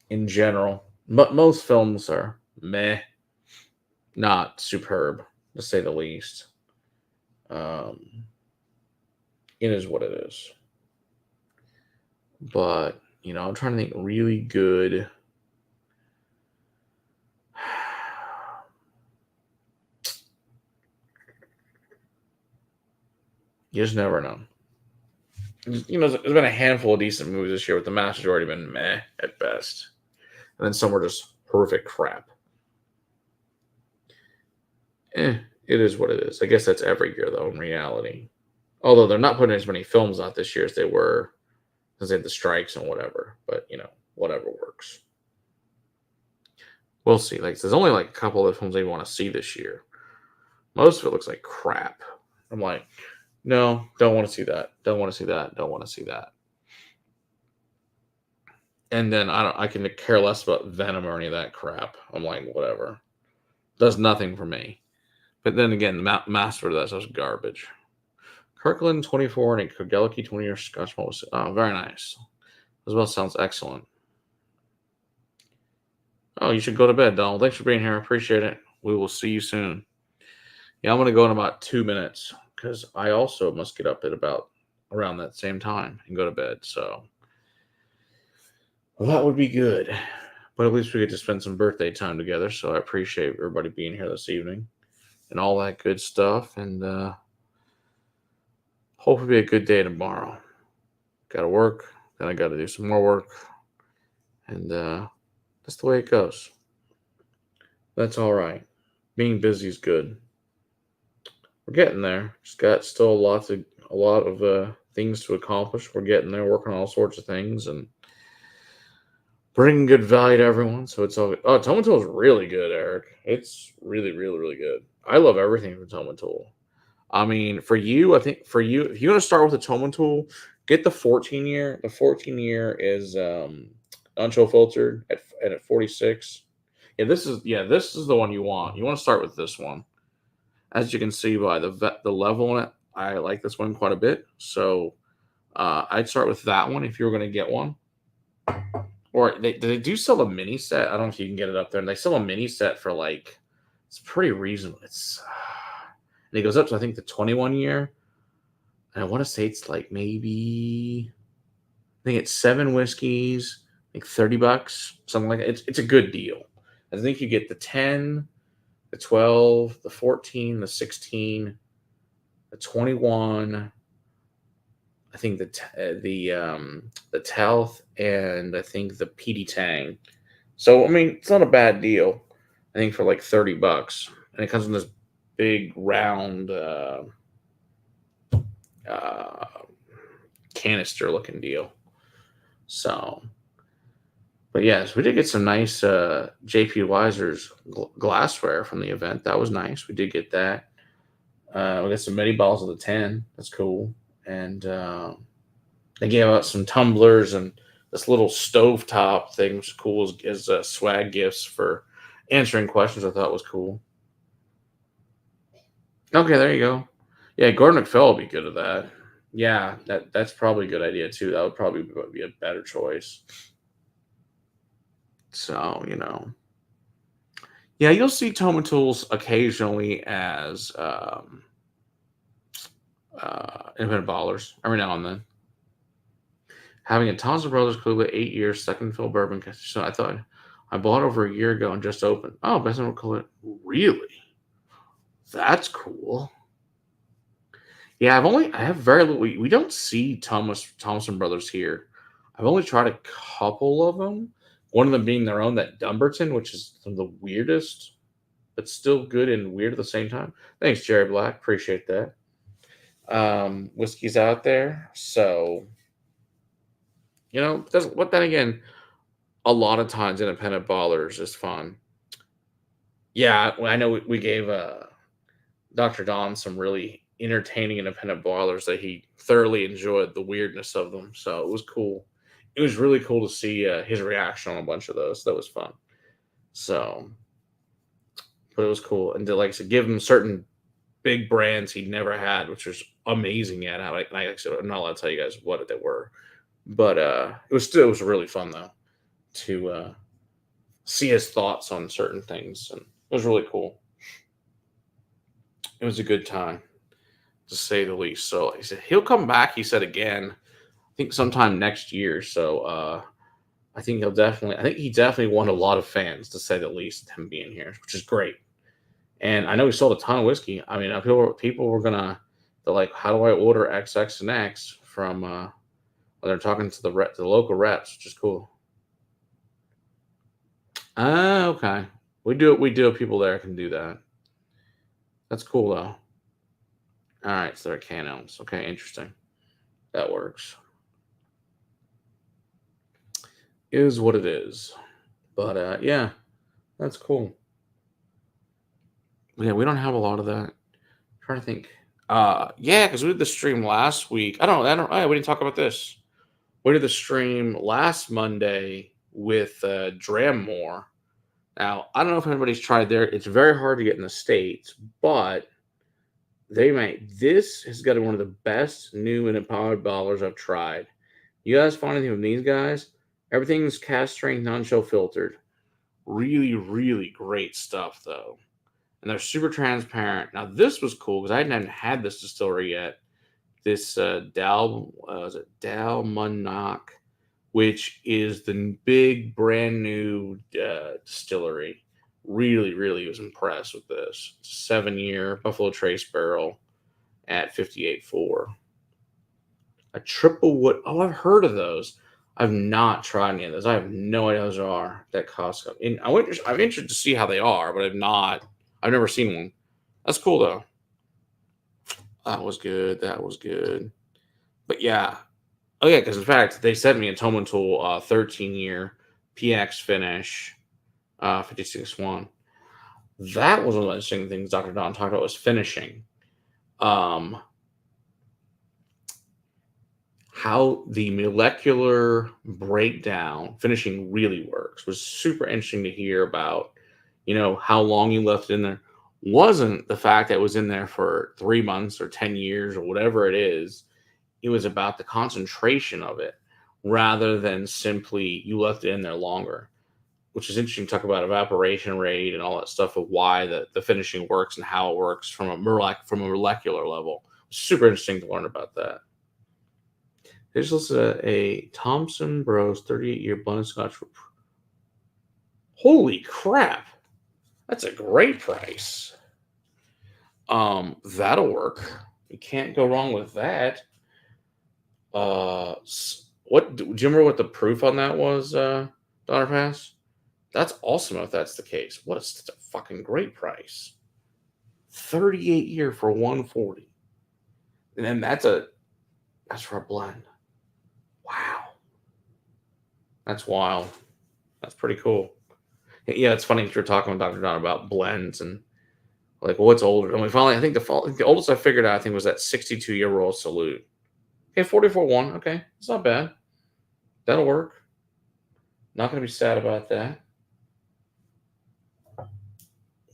In general, but most films are meh, not superb, to say the least. It is what it is. But I'm trying to think really good. You just never know. There's been a handful of decent movies this year, but the Master's already been meh at best, and then some were just horrific crap. It is what it is. I guess that's every year though. In reality, although they're not putting as many films out this year as they were, because they had the strikes and whatever. But whatever works. We'll see. Like there's only like a couple of films they want to see this year. Most of it looks like crap. I'm like, no, don't want to see that. Don't want to see that. Don't want to see that. And then I can care less about Venom or any of that crap. I'm like, whatever. Does nothing for me. But then again, the master of that stuff's garbage. Kirkland 24 and a Kogeliki 20-year Scotch malt. Oh, very nice. As well, sounds excellent. Oh, you should go to bed, Donald. Thanks for being here. I appreciate it. We will see you soon. Yeah, I'm going to go in about 2 minutes because I also must get up at about around that same time and go to bed. So that would be good. But at least we get to spend some birthday time together. So I appreciate everybody being here this evening and all that good stuff. And hopefully be a good day tomorrow. Got to work. Then I got to do some more work. And that's the way it goes. That's all right. Being busy is good. We're getting there. Just got still a lot of things to accomplish. We're getting there, working on all sorts of things and bringing good value to everyone. So it's all good. Oh, Toma Tool is really good, Eric. It's really, really, really good. I love everything from Toma Tool. I mean, for you, I think for you, if you want to start with the Toma Tool, get the 14 year. The 14 year is unchill filtered at 46. this is the one you want. You want to start with this one. As you can see by the level in it, I like this one quite a bit. So I'd start with that one if you were going to get one. Or they do sell a mini set. I don't know if you can get it up there. And they sell a mini set for like it's pretty reasonable. And it goes up to I think the 21 year. And I want to say it's like maybe I think it's 7 whiskeys, like $30, something like that. It's a good deal. I think you get the 10, the 12, the 14, the 16, the 21. I think the Telth and I think the PD Tang. So I mean, it's not a bad deal. I think for like $30, and it comes in this big round uh, canister looking deal. So, but yes, we did get some nice JP Weiser's glassware from the event. That was nice. We did get that. We got some mini balls of the 10. That's cool. And they gave out some tumblers and this little stovetop thing, which is cool, as swag gifts for answering questions. I thought was cool. Okay, there you go. Yeah, Gordon McPhail would be good at that. Yeah, that's probably a good idea too. That would probably be a better choice. So, yeah, you'll see Toma Tools occasionally as independent ballers every now and then. Having a Thompson Brothers Club 8 years, second fill bourbon. So I thought I bought over a year ago and just opened. Oh, best ever call it. Really? That's cool. Yeah, I have very little. We don't see Thompson Brothers here. I've only tried a couple of them. One of them being their own, that Dumbarton, which is some of the weirdest, but still good and weird at the same time. Thanks, Jerry Black. Appreciate that. Whiskey's out there. So, but then again, a lot of times independent ballers is fun. Yeah, I know we gave Dr. Don some really entertaining independent ballers that he thoroughly enjoyed the weirdness of them. So it was cool. It was really cool to see his reaction on a bunch of those. That was fun. So, but it was cool. And to, like I said, give him certain big brands he'd never had, which was amazing. Yet, I'm not allowed to tell you guys what they were, but it was really fun though to see his thoughts on certain things, and it was really cool. It was a good time, to say the least. So he said he'll come back. He said again, I think sometime next year. So I think he definitely won a lot of fans, to say the least, him being here, which is great. And I know he sold a ton of whiskey. I mean, people were they're like, how do I order XX and X from when they're talking to the local reps, which is cool. Okay. We do have people there can do that. That's cool though. All right, so they're can-ohms. Okay, interesting. That works. Is what it is. But yeah, that's cool. Yeah, we don't have a lot of that. I'm trying to think. Yeah, because we did the stream last week. We didn't talk about this. We did the stream last Monday with Drammore. Now, I don't know if anybody's tried there. It's very hard to get in the States, but this has got one of the best new and empowered ballers I've tried. You guys find anything from these guys? Everything's cast strength, non-chill filtered. Really, really great stuff, though. And they're super transparent. Now, this was cool because I hadn't had this distillery yet. This Dalmonnock, which is the big brand new distillery. Really, really was impressed with this. 7-year Buffalo Trace barrel at 58.4. A triple wood. Oh, I've heard of those. I've not tried any of those. I have no idea those are that Costco. And I'm interested to see how they are, but I've never seen one. That's cool though. That was good. But yeah. Oh yeah, because in fact they sent me a Toma Tool 13-year PX finish 56.1. That was one of the interesting things Dr. Don talked about, was finishing. How the molecular breakdown finishing really works was super interesting to hear about. how long you left it in there wasn't the fact that it was in there for 3 months or 10 years or whatever it is. It was about the concentration of it rather than simply you left it in there longer, which is interesting to talk about evaporation rate and all that stuff of why the finishing works and how it works from a molecular level. Super interesting to learn about that. They just listed a Thompson Bros 38-year blended Scotch. Holy crap! That's a great price. That'll work. You can't go wrong with that. What do you remember what the proof on that was, Donner Pass? That's awesome if that's the case. What is such a fucking great price. 38 year for 140. And then that's for a blend. Wow. That's wild. That's pretty cool. Yeah, it's funny that you're talking with Dr. Don about blends and like what's older. And we finally, I think the oldest I figured out, I think, was that 62-year Royal Salute. Okay, 44-1. Okay, it's not bad. That'll work. Not going to be sad about that.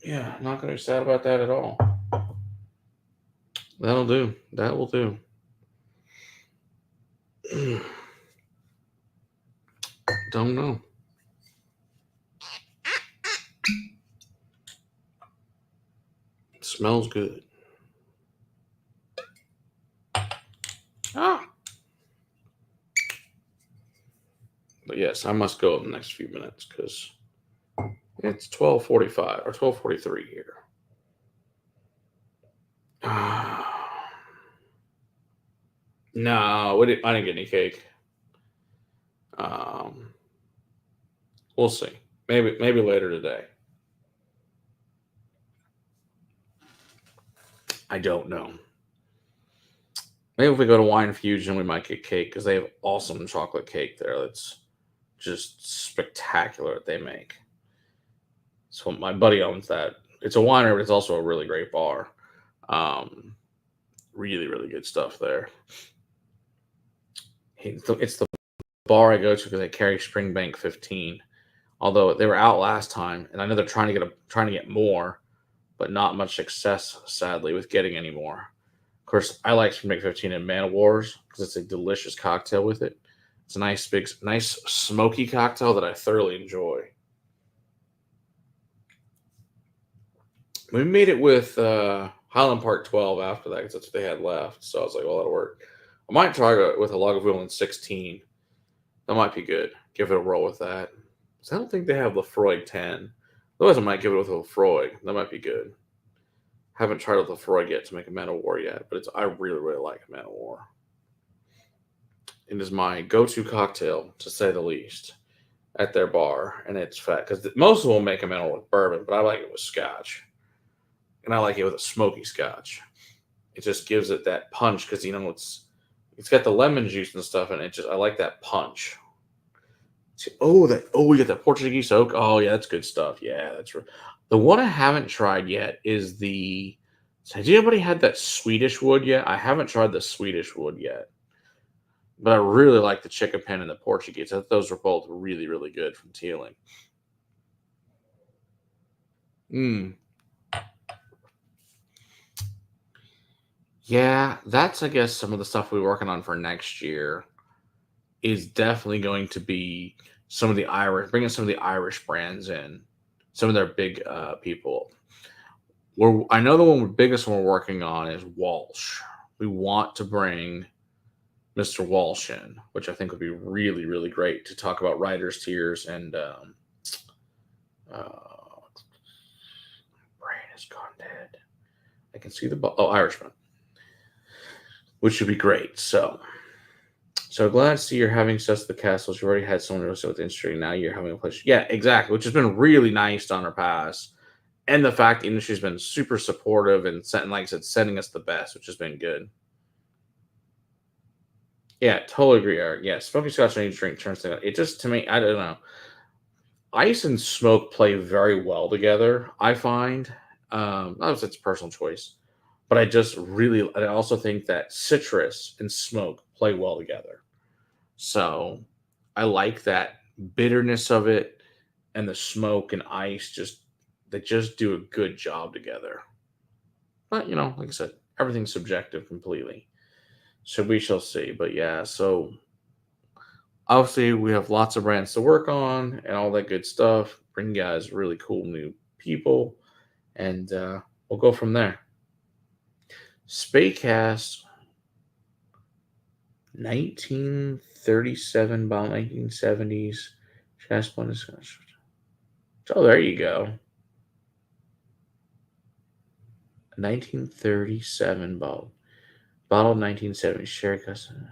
Yeah, not going to be sad about that at all. That'll do. That will do. Don't know. Smells good. Ah. But yes, I must go in the next few minutes because it's 12:45 or 12:43 here. No, I didn't get any cake. We'll see. Maybe later today. I don't know. Maybe if we go to Wine Fusion, we might get cake because they have awesome chocolate cake there. That's just spectacular that they make. So my buddy owns that. It's a winery, but it's also a really great bar. Really, really good stuff there. It's the bar I go to because they carry Springbank 15. Although they were out last time, and I know they're trying to get more, but not much success, sadly, with getting any more. Of course, I like Springbank 15 in Man of Wars because it's a delicious cocktail with it. It's a nice smoky cocktail that I thoroughly enjoy. We made it with Highland Park 12 after that because that's what they had left. So I was like, well, that'll work. I might try it with a Lagavulin 16. That might be good. Give it a roll with that. I don't think they have Lefroy 10. Otherwise, I might give it with a Lefroy. That might be good. Haven't tried with Lefroy yet to make a Man of War yet, but I really, really like a Man of War. It is my go-to cocktail, to say the least, at their bar, and it's fat because most of them make a Man of War with bourbon, but I like it with Scotch, and I like it with a smoky Scotch. It just gives it that punch because it's got the lemon juice and stuff, and I like that punch. We got that Portuguese oak. Oh yeah, that's good stuff. Yeah, that's right. The one I haven't tried yet is has anybody had that Swedish wood yet? I haven't tried the Swedish wood yet, but I really like the chicken pen and the Portuguese. I thought those were both really, really good from Teeling. Yeah, that's, I guess, some of the stuff we're working on for next year is definitely going to be bringing some of the Irish brands in, some of their big people. I know the biggest one we're working on is Walsh. We want to bring Mr. Walsh in, which I think would be really, really great to talk about writers' tiers and brain has gone dead. I can see Irishman, which would be great. So glad to see you're having success at the castles. You already had someone else with the industry. Now you're having a place. Yeah, exactly. Which has been really nice on our pass. And the fact the industry's been super supportive and like I said, sending us the best, which has been good. Yeah, totally agree, Eric. Yeah, smoking Scotch and drink turns things. It just, to me, I don't know. Ice and smoke play very well together, I find. Obviously, it's a personal choice. But I also think that citrus and smoke play well together. So I like that bitterness of it and the smoke and ice They just do a good job together. But like I said, everything's subjective completely. So we shall see. But yeah, so obviously we have lots of brands to work on and all that good stuff. Bring you guys really cool new people, and we'll go from there. Spaycast 1937 by 1970s. Oh, there you go. 1937 bottle 1970 sherry custom.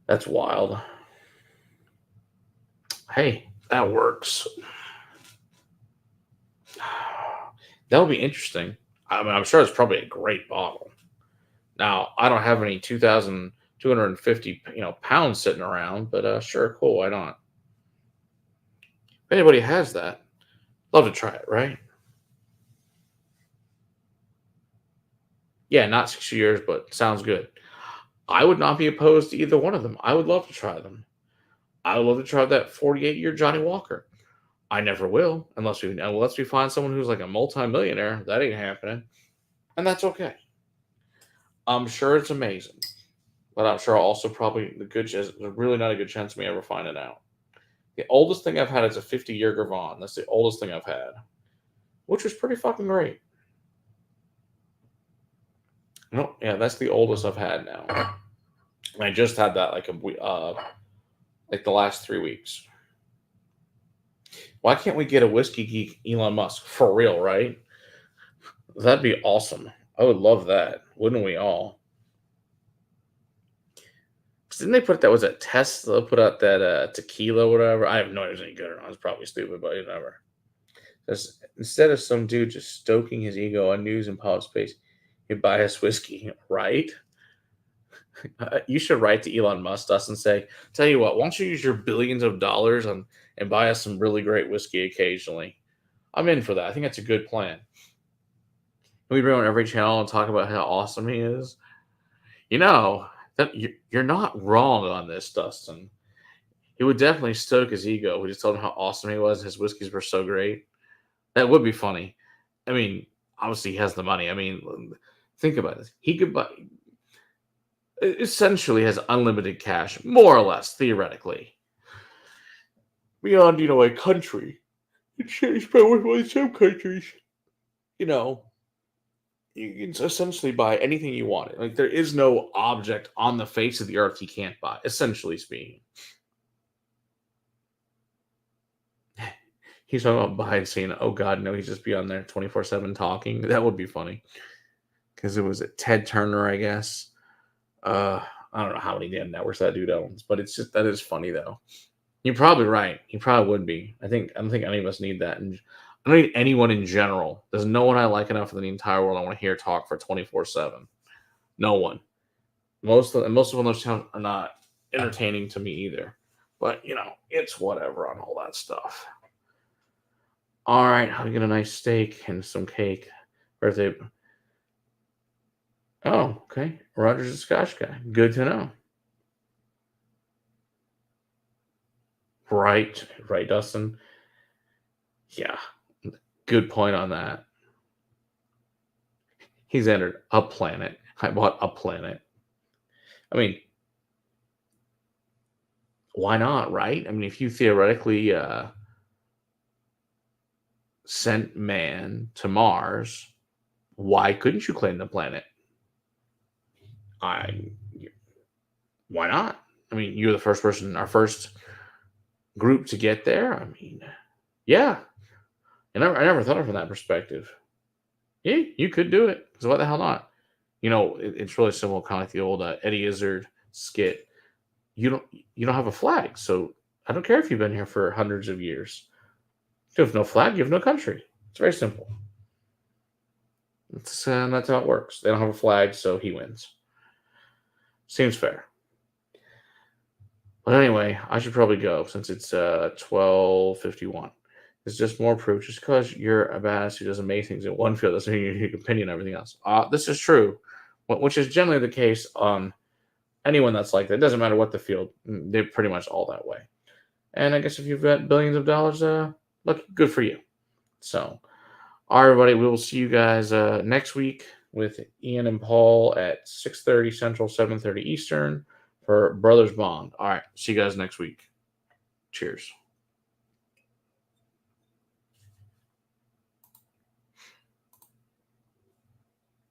That's wild. Hey, that works. That'll be interesting. I mean, I'm sure it's probably a great bottle. Now, I don't have any 2,250 pounds sitting around, but sure, cool, why not? If anybody has that, love to try it, right? Yeah, not 6 years, but sounds good. I would not be opposed to either one of them. I would love to try them. I would love to try that 48-year Johnny Walker. I never will, unless we find someone who's like a multimillionaire. That ain't happening, and that's okay. I'm sure it's amazing, but I'm sure also probably there's really not a good chance of me ever finding out. The oldest thing I've had is a 50-year Gravon. That's the oldest thing I've had, which was pretty fucking great. No, yeah, that's the oldest I've had now. And I just had that like the last 3 weeks. Why can't we get a whiskey geek Elon Musk for real, right? That'd be awesome. I would love that. Wouldn't we all? Didn't they put that was a Tesla put out that tequila or whatever? I have no idea if it was any good or not. It's probably stupid, but whatever. Instead of some dude just stoking his ego on news and pop space, he'd buy us whiskey, right? You should write to Elon Musk, Dustin, and say, "Tell you what, why don't you use your billions of dollars and buy us some really great whiskey occasionally?" I'm in for that. I think that's a good plan. We bring on every channel and talk about how awesome he is. That you're not wrong on this, Dustin. He would definitely stoke his ego. We just told him how awesome he was. His whiskeys were so great. That would be funny. I mean, obviously he has the money. I mean, think about this. He could buy essentially has unlimited cash, more or less, theoretically. Beyond, a country. It's probably one of some countries. You can essentially buy anything you want. Like, there is no object on the face of the earth he can't buy, essentially speaking. He's talking about buying Cena. Oh, God, no, he's just be on there 24/7 talking. That would be funny. Because it was Ted Turner, I guess. I don't know how many damn networks that dude owns, but that is funny though. You're probably right. He probably would be. I don't think any of us need that, and I don't need anyone in general. There's no one I like enough in the entire world I want to hear talk for 24/7. No one. Most of those channels are not entertaining to me either. But it's whatever on all that stuff. All right, I'll get a nice steak and some cake. Birthday. Oh, okay. Roger's a Scotch guy. Good to know. Right, Dustin. Yeah, good point on that. He's entered a planet. I bought a planet. I mean, why not, right? I mean, if you theoretically sent man to Mars, why couldn't you claim the planet? Why not? I mean, you're the first person, our first group to get there. I mean, yeah. I never thought of it from that perspective. Yeah, you could do it. So why the hell not? It's really simple, kind of like the old Eddie Izzard skit. You don't have a flag, so I don't care if you've been here for hundreds of years. If you have no flag, you have no country. It's very simple. That's how it works. They don't have a flag, so he wins. Seems fair. But anyway, I should probably go since it's 12:51. It's just more proof. Just because you're a badass who does amazing things in one field doesn't mean you can opinion on everything else. This is true, which is generally the case on anyone that's like that. It doesn't matter what the field; they're pretty much all that way. And I guess if you've got billions of dollars, let look, good for you. So, all right, everybody, we will see you guys next week with Ian and Paul at 6:30 Central, 7:30 Eastern for Brothers Bond. All right, see you guys next week. Cheers.